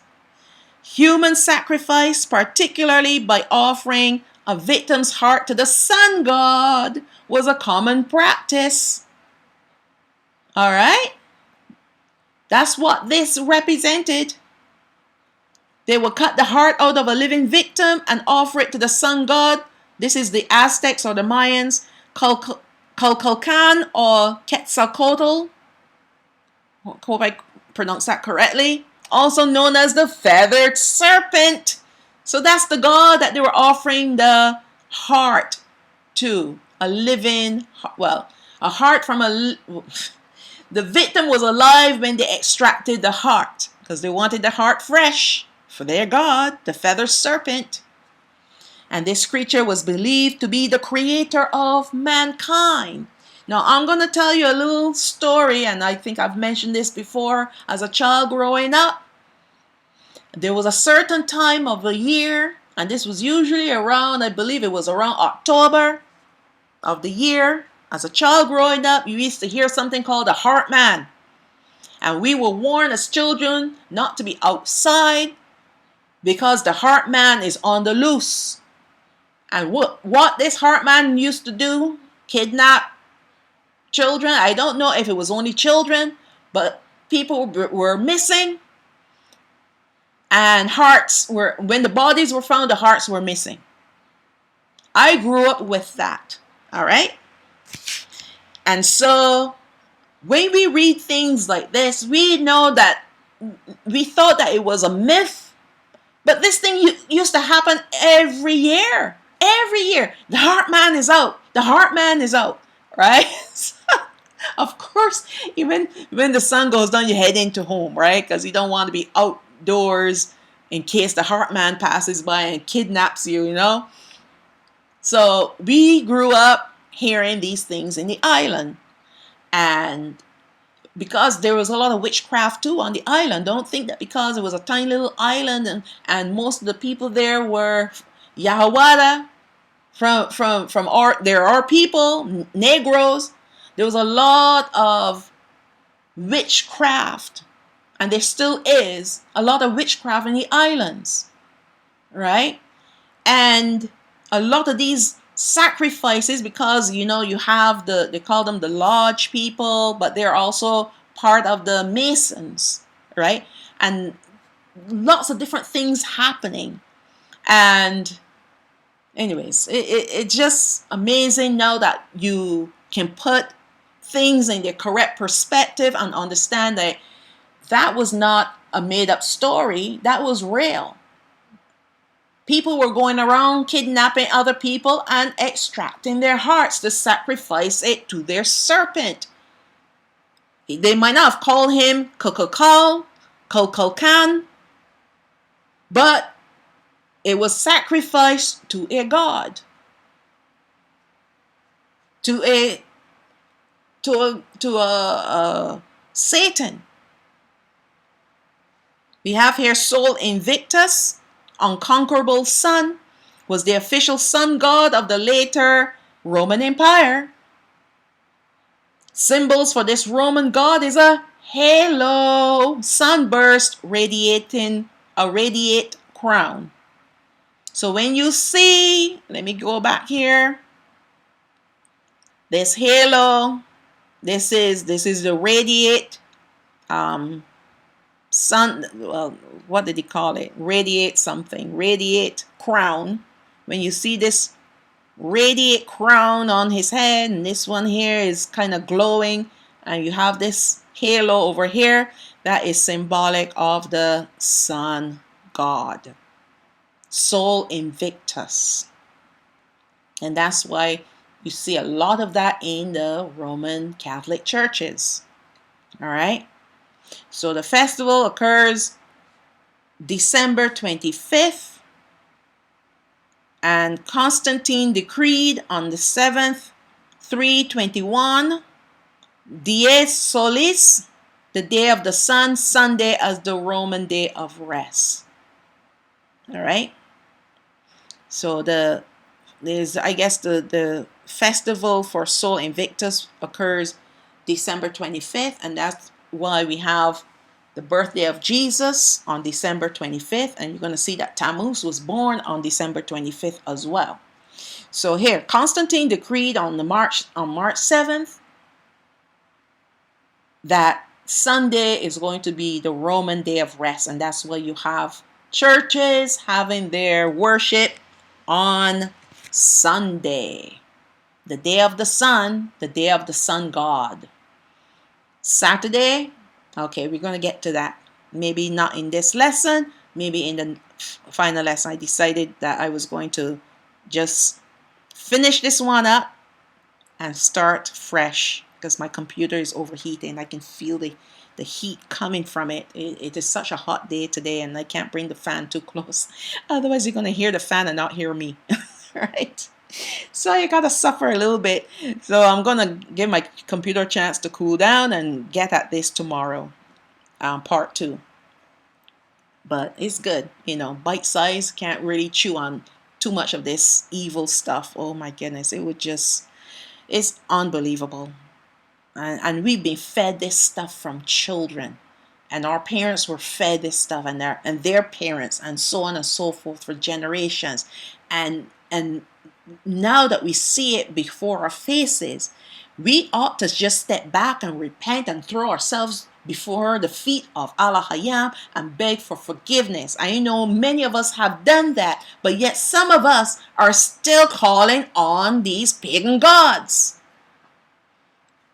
Human sacrifice, particularly by offering a victim's heart to the sun god, was a common practice. All right, that's what this represented. They will cut the heart out of a living victim and offer it to the sun god. This is the Aztecs or the Mayans. Kukulkan or Quetzalcoatl. Hope I pronounced that correctly. Also known as the feathered serpent. So that's the god that they were offering the heart to. A living, well, a heart from a... The victim was alive when they extracted the heart because they wanted the heart fresh for their god, the feathered serpent. And this creature was believed to be the creator of mankind. Now, I'm going to tell you a little story, and I think I've mentioned this before. As a child growing up, there was a certain time of the year, and this was usually around, I believe it was around October of the year. As a child growing up, you used to hear something called the Heart Man. And we were warned as children not to be outside because the Heart Man is on the loose. And what this Heart Man used to do, kidnap children. I don't know if it was only children, but people were missing. And when the bodies were found, the hearts were missing. I grew up with that. All right. And so when we read things like this, we know that we thought that it was a myth, but this thing used to happen every year. Every year, the Heart Man is out. The Heart Man is out, right? Of course, even when the sun goes down, you head into home, right? Because you don't want to be outdoors in case the Heart Man passes by and kidnaps you, you know? So we grew up hearing these things in the island. And because there was a lot of witchcraft too on the island, don't think that because it was a tiny little island and most of the people there were Yahawada, there are people, Negroes. There was a lot of witchcraft, and there still is a lot of witchcraft in the islands, right? And a lot of these sacrifices, because you have they call them the lodge people, but they're also part of the Masons, right? And lots of different things happening. And anyways, it's just amazing now that you can put things in their correct perspective and understand that that was not a made-up story. That was real. People were going around kidnapping other people and extracting their hearts to sacrifice it to their serpent. They might not have called him Kukulkan, but it was sacrificed to a god, to a Satan. We have here Sol Invictus, unconquerable sun, was the official sun god of the later Roman Empire. Symbols for this Roman god is a halo, sunburst radiate crown. So when you see, let me go back here, this halo, this is the radiate sun, well, what did he call it? Radiate crown. When you see this radiate crown on his head, and this one here is kind of glowing, and you have this halo over here, that is symbolic of the sun god, Sol Invictus. And that's why you see a lot of that in the Roman Catholic churches. All right. So the festival occurs December 25th, and Constantine decreed on the 7th, 321, Dies Solis, the day of the sun, Sunday as the Roman day of rest. All right. So the festival for Sol Invictus occurs December 25th, and that's why we have the birthday of Jesus on December 25th, and you're going to see that Tammuz was born on December 25th as well. So here, Constantine decreed on March 7th that Sunday is going to be the Roman day of rest, and that's why you have churches having their worship on Sunday, the day of the sun god. Saturday, okay, we're going to get to that. Maybe not in this lesson, maybe in the final lesson. I decided that I was going to just finish this one up and start fresh because my computer is overheating. I can feel the heat coming from it. It is such a hot day today, and I can't bring the fan too close. Otherwise, you're going to hear the fan and not hear me. Right? So you gotta suffer a little bit. So I'm gonna give my computer a chance to cool down and get at this tomorrow, part 2. But it's good, bite size. Can't really chew on too much of this evil stuff. Oh my goodness, it's unbelievable. And we've been fed this stuff from children, and our parents were fed this stuff, and their parents, and so on and so forth for generations, and now that we see it before our faces, we ought to just step back and repent and throw ourselves before the feet of Allah Hayam and beg for forgiveness. I know many of us have done that, but yet some of us are still calling on these pagan gods.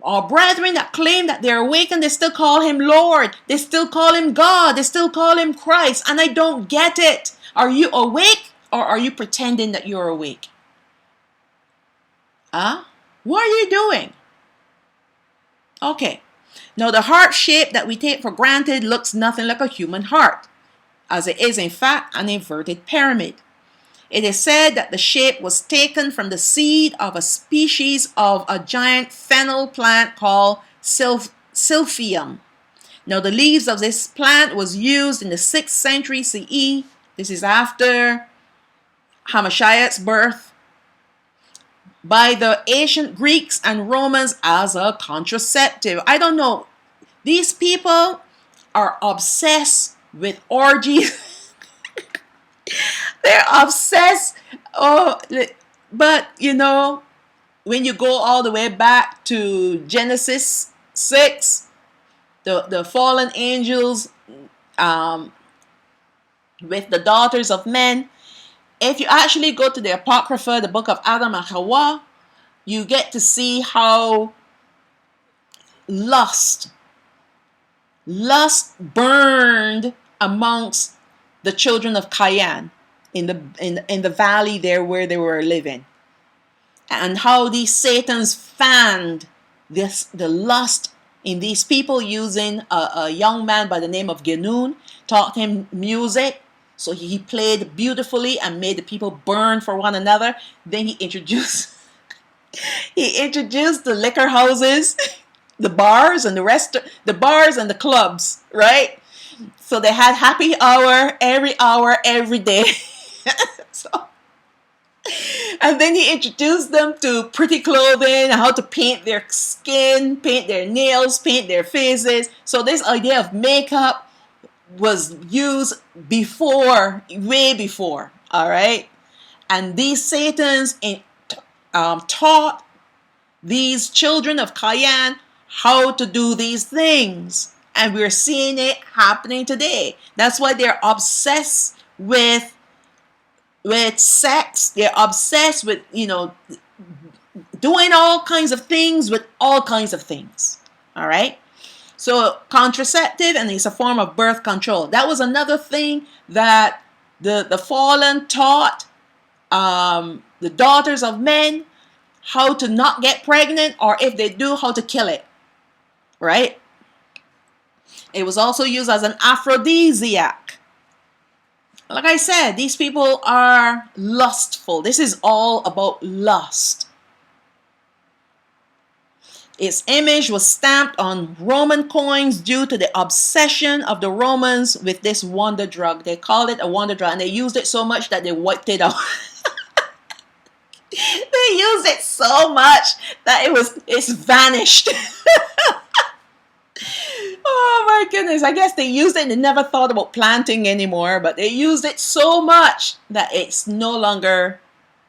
Our brethren that claim that they're awakened, they still call him Lord. They still call him God. They still call him Christ. And I don't get it. Are you awake, or are you pretending that you're awake? What are you doing? Okay. Now, the heart shape that we take for granted looks nothing like a human heart, as it is in fact an inverted pyramid. It is said that the shape was taken from the seed of a species of a giant fennel plant called Silphium. Now, the leaves of this plant was used in the 6th century CE. This is after Hamashiach's birth, by the ancient Greeks and Romans as a contraceptive. I don't know. These people are obsessed with orgies. They're obsessed. Oh, but when you go all the way back to Genesis 6, the fallen angels with the daughters of men, if you actually go to the Apocrypha, the book of Adam and Hawa, you get to see how lust burned amongst the children of Cain in the valley there where they were living, and how these Satans fanned the lust in these people using a young man by the name of Genun, taught him music. So he played beautifully and made the people burn for one another. Then he introduced the liquor houses, the bars and the bars and the clubs, right? So they had happy hour, every day. And then he introduced them to pretty clothing, how to paint their skin, paint their nails, paint their faces. So this idea of makeup was used way before, all right? And these Satans taught these children of Cain how to do these things. And we're seeing it happening today. That's why they're obsessed with sex. They're obsessed with, doing all kinds of things with all kinds of things, all right? So contraceptive, and it's a form of birth control. That was another thing that the fallen taught the daughters of men, how to not get pregnant, or if they do, how to kill it, right? It was also used as an aphrodisiac. Like I said, these people are lustful. This is all about lust. Its image was stamped on Roman coins due to the obsession of the Romans with this wonder drug. They called it a wonder drug, and they used it so much that they wiped it out. They used it so much that it's vanished. Oh my goodness. I guess they used it and they never thought about planting anymore, but they used it so much that it's no longer,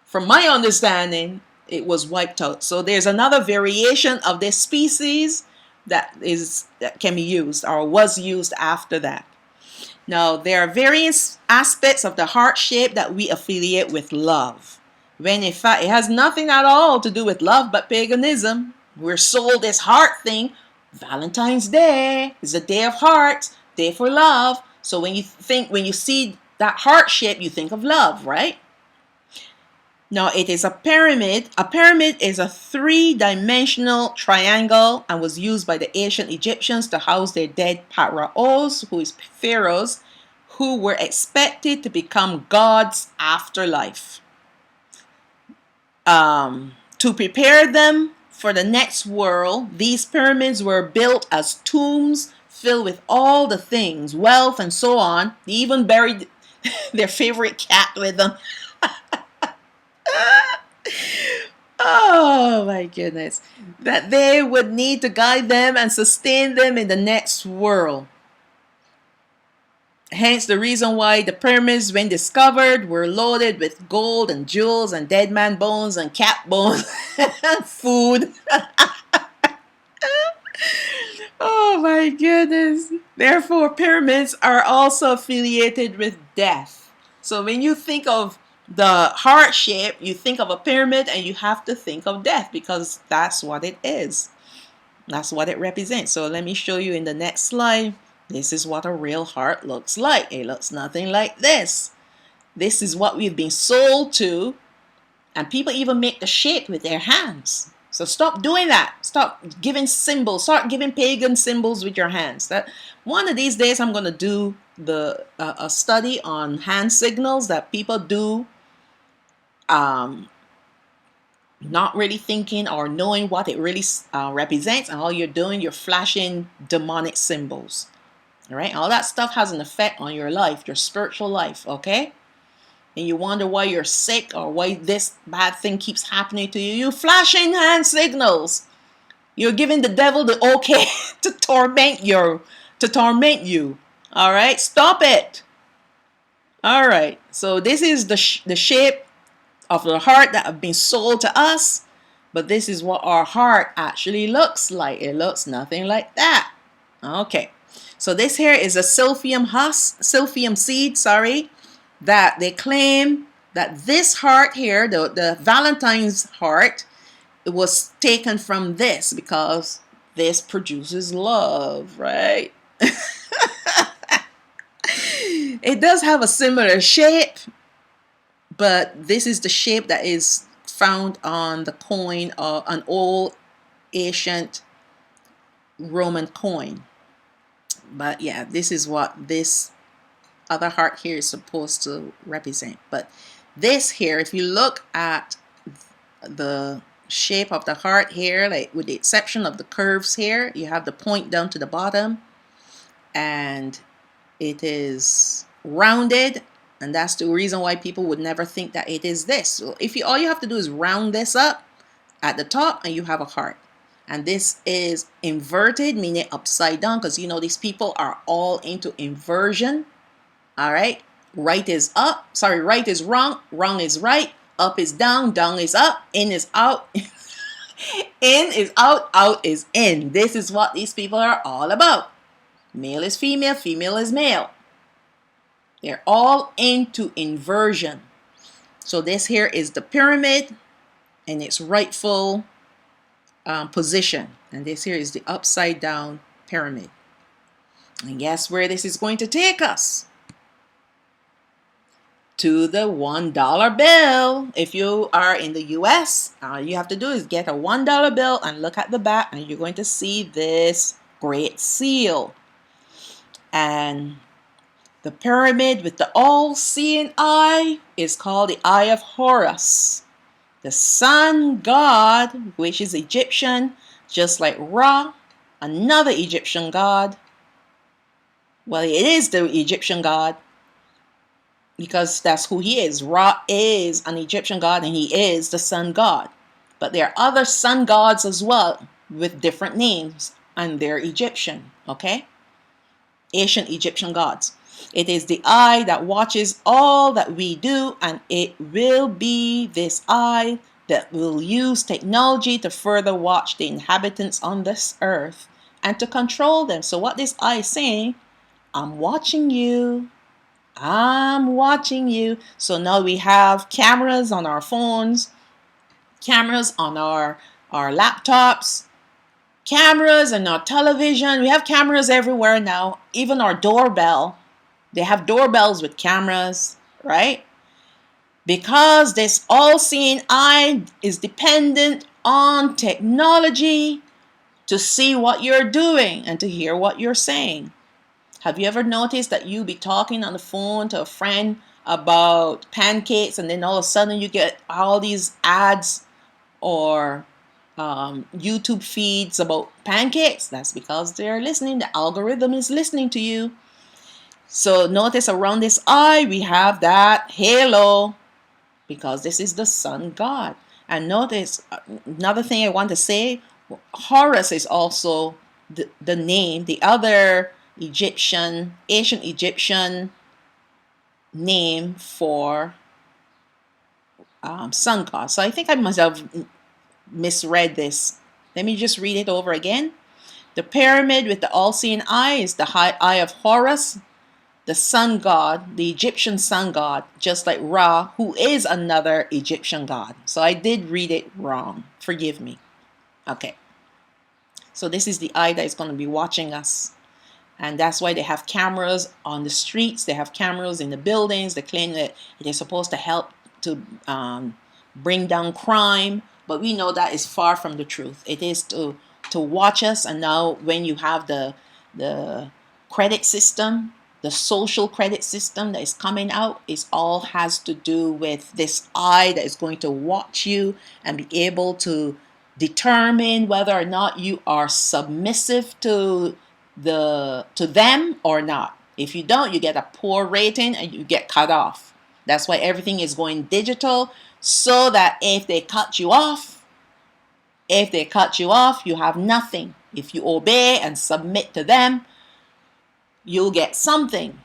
from my understanding, it was wiped out. So there's another variation of this species that can be used or was used after that. Now, there are various aspects of the heart shape that we affiliate with love, when in fact it has nothing at all to do with love but paganism. We're sold this heart thing. Valentine's Day is a day of hearts, day for love. So when you see that heart shape, you think of love, right? Now, it is a pyramid. A pyramid is a three-dimensional triangle and was used by the ancient Egyptians to house their dead pharaohs, pharaohs, who were expected to become gods after life. To prepare them for the next world, these pyramids were built as tombs filled with all the things, wealth, and so on. They even buried their favorite cat with them. Oh my goodness. That they would need to guide them and sustain them in the next world. Hence the reason why the pyramids, when discovered, were loaded with gold and jewels and dead man bones and cat bones and food. Oh my goodness. Therefore, pyramids are also affiliated with death. So when you think of the heart shape, you think of a pyramid and you have to think of death, because that's what it is. That's what it represents. So let me show you in the next slide. This is what a real heart looks like. It looks nothing like this. This is what we've been sold to. And people even make the shape with their hands. So stop doing that. Stop giving symbols. Start giving pagan symbols with your hands. That one of these days I'm going to do a study on hand signals that people do, not really thinking or knowing what it really represents, and all you're doing, you're flashing demonic symbols. All right, all that stuff has an effect on your life, your spiritual life, okay? And you wonder why you're sick or why this bad thing keeps happening to you. You flashing hand signals. You're giving the devil the okay to torment you. All right, stop it. All right, so this is the shape of the heart that have been sold to us, but this is what our heart actually looks like. It looks nothing like that. Okay, so this here is a silphium seed, that they claim that this heart here, the Valentine's heart, it was taken from this because this produces love, right? It does have a similar shape, but this is the shape that is found on the coin of an old ancient Roman coin. But yeah, this is what this other heart here is supposed to represent. But this here, if you look at the shape of the heart here, like with the exception of the curves here, you have the point down to the bottom, and it is rounded, and that's the reason why people would never think that it is this. So if all you have to do is round this up at the top, and you have a heart. And this is inverted, meaning upside down, because you know these people are all into inversion. All right, right is up, right is wrong, wrong is right, up is down, down is up, in is out, in is out, out is in. This is what these people are all about. Male is female, female is male. They're all into inversion. So this here is the pyramid and its rightful position. And this here is the upside down pyramid. And guess where this is going to take us? To the $1 bill. If you are in the US, all you have to do is get a $1 bill and look at the back, and you're going to see this great seal. And the pyramid with the all-seeing eye is called the Eye of Horus. The sun god, which is Egyptian, just like Ra, another Egyptian god. Well, it is the Egyptian god because that's who he is. Ra is an Egyptian god and he is the sun god. But there are other sun gods as well with different names, and they're Egyptian, okay? Ancient Egyptian gods. It is the eye that watches all that we do, and it will be this eye that will use technology to further watch the inhabitants on this earth and to control them. So what this eye is saying, I'm watching you. I'm watching you. So now we have cameras on our phones, cameras on our laptops, cameras in our television. We have cameras everywhere now. Even our doorbell. They have doorbells with cameras, right? Because this all-seeing eye is dependent on technology to see what you're doing and to hear what you're saying. Have you ever noticed that you be talking on the phone to a friend about pancakes, and then all of a sudden you get all these ads or YouTube feeds about pancakes? That's because they're listening. The algorithm is listening to you. So notice around this eye we have that halo, because this is the sun god. And notice another thing I want to say, Horus is also the name, the other ancient Egyptian name for sun god. So I think I must have misread this. Let me just read it over again. The pyramid with the all-seeing eye is the high eye of Horus, the sun god, the Egyptian sun god, just like Ra, who is another Egyptian god. So I did read it wrong. Forgive me. Okay. So this is the eye that is going to be watching us. And that's why they have cameras on the streets. They have cameras in the buildings. They claim that they're supposed to help to bring down crime. But we know that is far from the truth. It is to watch us. And now when you have the credit system, the social credit system that is coming out, it all has to do with this eye that is going to watch you and be able to determine whether or not you are submissive to them or not. If you don't, you get a poor rating and you get cut off. That's why everything is going digital, so that if they cut you off, you have nothing. If you obey and submit to them, you'll get something.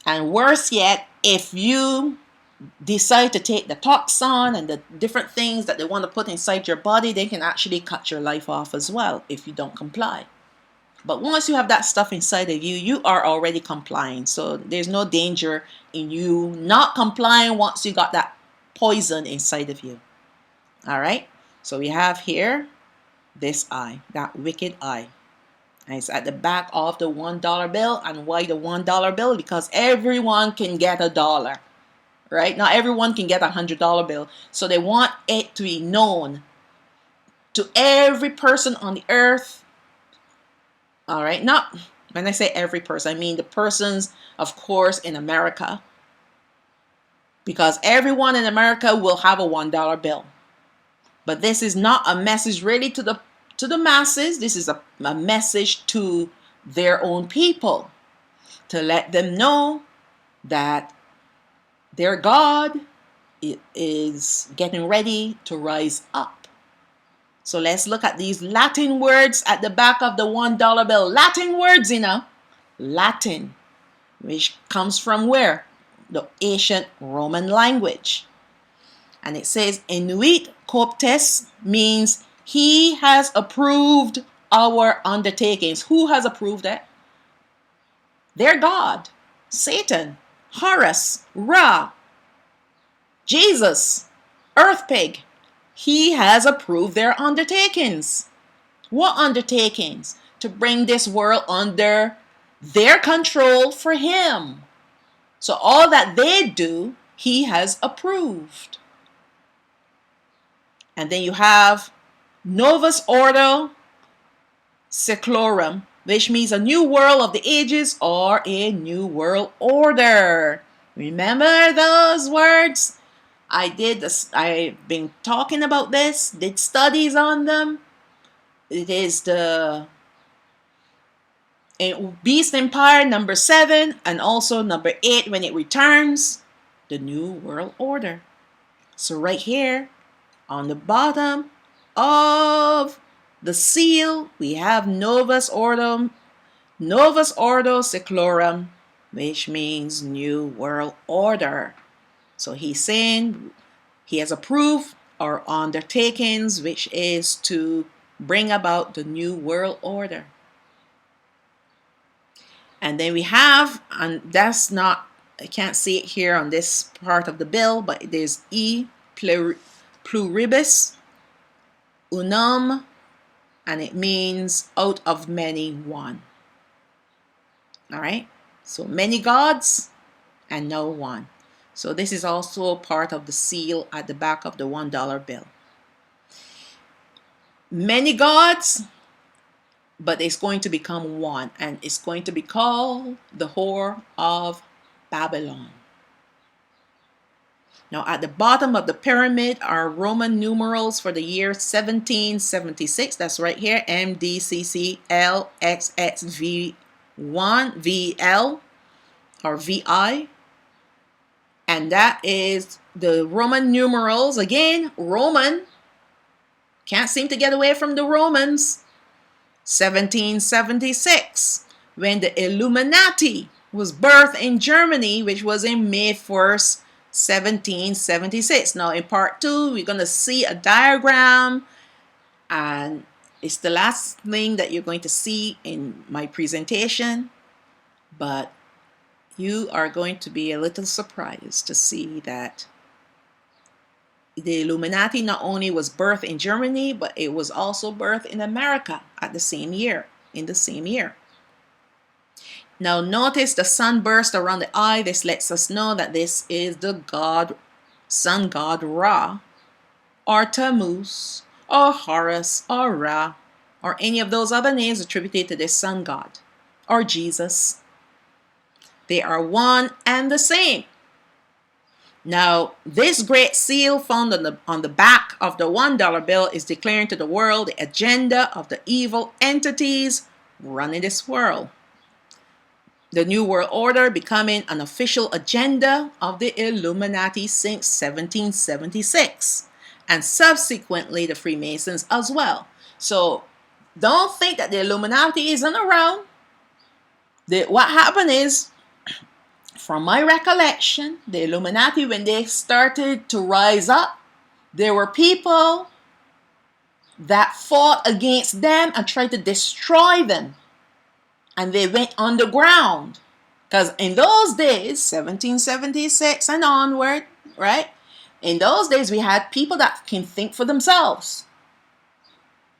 And worse yet, if you decide to take the toxin and the different things that they want to put inside your body, they can actually cut your life off as well if you don't comply. But once you have that stuff inside of you, you are already complying. So there's no danger in you not complying once you got that poison inside of you. All right. So we have here this eye, that wicked eye. And it's at the back of the $1 bill. And why the $1 bill? Because everyone can get $1, right? Not everyone can get $100 bill. So they want it to be known to every person on the earth. All right. Not when I say every person, I mean the persons, of course, in America. Because everyone in America will have a $1 bill. But this is not a message really to the masses. This is a message to their own people, to let them know that their God is getting ready to rise up. So let's look at these Latin words at the back of the $1 bill. Latin words, Latin, which comes from where? The ancient Roman language. And it says, Inuit Coptes means he has approved our undertakings. Who has approved it? Their God, Satan, Horus, Ra, Jesus, Earth Pig. He has approved their undertakings. What undertakings? To bring this world under their control for him. So all that they do, he has approved. And then you have Novus Ordo Seclorum, which means a new world of the ages or a new world order. Remember those words? I've been talking about this, did studies on them. It is the Beast Empire number 7 and also number 8 when it returns, the New World Order. So right here on the bottom of the seal, we have Novus Ordo Seclorum, which means New World Order. So he's saying he has approved our undertakings, which is to bring about the New World Order. And then we have, and that's not, I can't see it here on this part of the bill, but there's pluribus unum, and it means out of many one. All right, so many gods and no one. So this is also part of the seal at the back of the $1 bill. Many gods, but it's going to become one, and it's going to be called the Whore of Babylon. Now, at the bottom of the pyramid are Roman numerals for the year 1776. That's right here, MDCCLXXV1 VL or VI. And that is the Roman numerals. Again, Roman. Can't seem to get away from the Romans. 1776, when the Illuminati was birthed in Germany, which was in May 1st, 1776. Now, in part 2, we're going to see a diagram, and it's the last thing that you're going to see in my presentation, but you are going to be a little surprised to see that the Illuminati not only was birthed in Germany, but it was also birthed in America at the same year, in the same year. Now notice the sunburst around the eye. This lets us know that this is the god, sun god Ra, or Tammuz, or Horus, or Ra, or any of those other names attributed to this sun god, or Jesus. They are one and the same. Now, this great seal found on the back of the $1 bill is declaring to the world the agenda of the evil entities running this world. The New World Order becoming an official agenda of the Illuminati since 1776, and subsequently the Freemasons as well. So don't think that the Illuminati isn't around. What happened is, from my recollection, the Illuminati, when they started to rise up, there were people that fought against them and tried to destroy them. And they went underground. Because in those days, 1776 and onward, right? In those days, we had people that can think for themselves.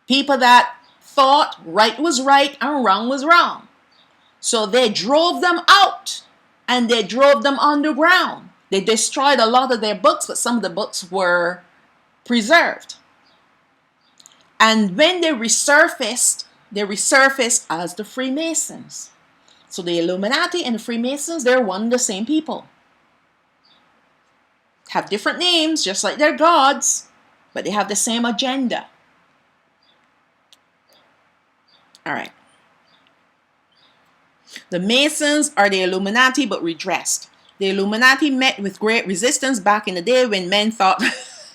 People that thought right was right and wrong was wrong. So they drove them out. And they drove them underground. They destroyed a lot of their books, but some of the books were preserved. And when they resurfaced as the Freemasons. So the Illuminati and the Freemasons, they're one and the same people. Have different names, just like their gods, but they have the same agenda. All right. The Masons are the Illuminati, but redressed. The Illuminati met with great resistance back in the day when men thought,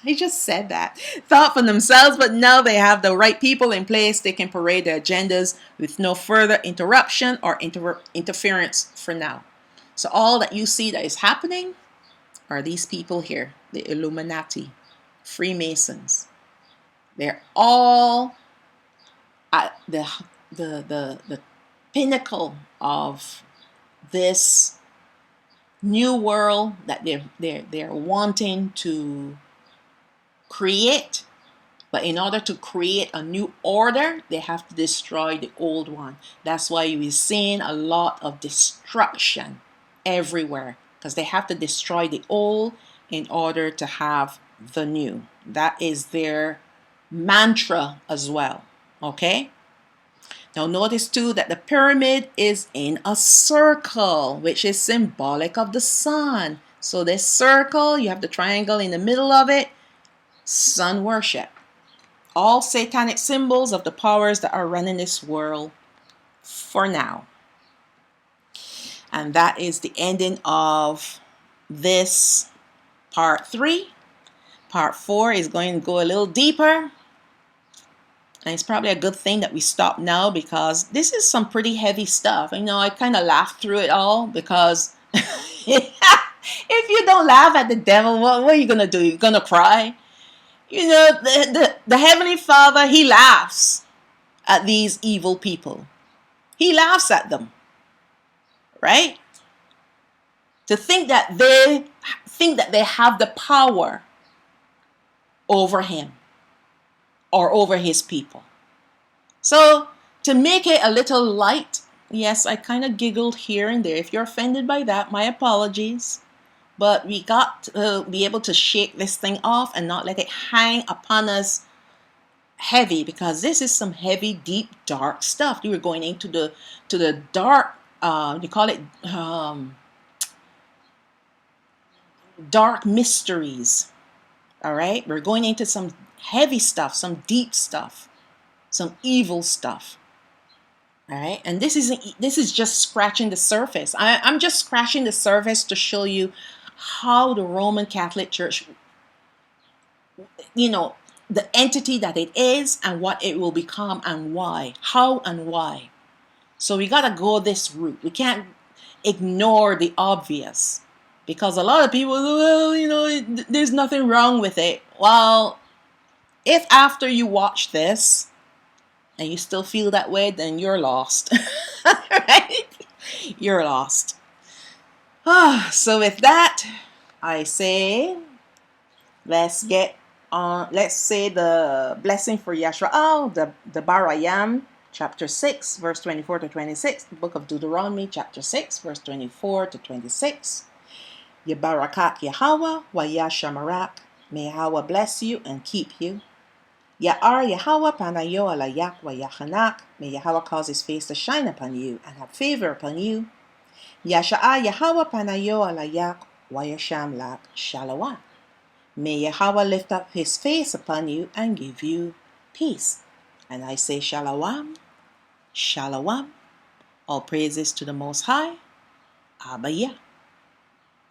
I just said that, thought for themselves, but now they have the right people in place. They can parade their agendas with no further interruption or interference for now. So all that you see that is happening are these people here, the Illuminati, Freemasons. They're all at the pinnacle of this new world that they're wanting to create. But in order to create a new order, they have to destroy the old one. That's why you're seeing a lot of destruction everywhere, because they have to destroy the old in order to have the new. That is their mantra as well. Okay? Now notice too that the pyramid is in a circle, which is symbolic of the sun. So this circle, you have the triangle in the middle of it, sun worship. All satanic symbols of the powers that are running this world for now. And that is the ending of this part 3. Part 4 is going to go a little deeper. And it's probably a good thing that we stop now, because this is some pretty heavy stuff. You know, I kind of laughed through it all, because if you don't laugh at the devil, what are you going to do? You're going to cry? You know, the Heavenly Father, He laughs at these evil people. He laughs at them. right? To think that they have the power over him or over his people. So to make it a little light, yes, I kind of giggled here and there. If you're offended by that, my apologies. But we got to be able to shake this thing off and not let it hang upon us heavy, because this is some heavy, deep, dark stuff. We were going into the dark. You call it dark mysteries. All right, we're going into some heavy stuff, some deep stuff, some evil stuff. All right, and this is just scratching the surface. I'm just scratching the surface to show you how the Roman Catholic Church, the entity that it is and what it will become and why, how and why. So we gotta go this route. We can't ignore the obvious, because a lot of people, well, there's nothing wrong with it. Well, if after you watch this and you still feel that way, then you're lost. Right? You're lost. So with that, I say, let's get on. Let's say the blessing for Yashua, the Barayam, chapter 6, verse 24 to 26. The book of Deuteronomy, chapter 6, verse 24 to 26. Yabarakat Yahweh, Wayashamarak. May Yahweh bless you and keep you. Ya'ar Yahweh panayo alayak wa yachanak. May Yahweh cause his face to shine upon you and have favor upon you. Yasha'a Yahweh panayo alayak wa yasham lak shalawah. May Yahweh lift up his face upon you and give you peace. And I say shalawam, shalawam. All praises to the Most High. Abba Yah.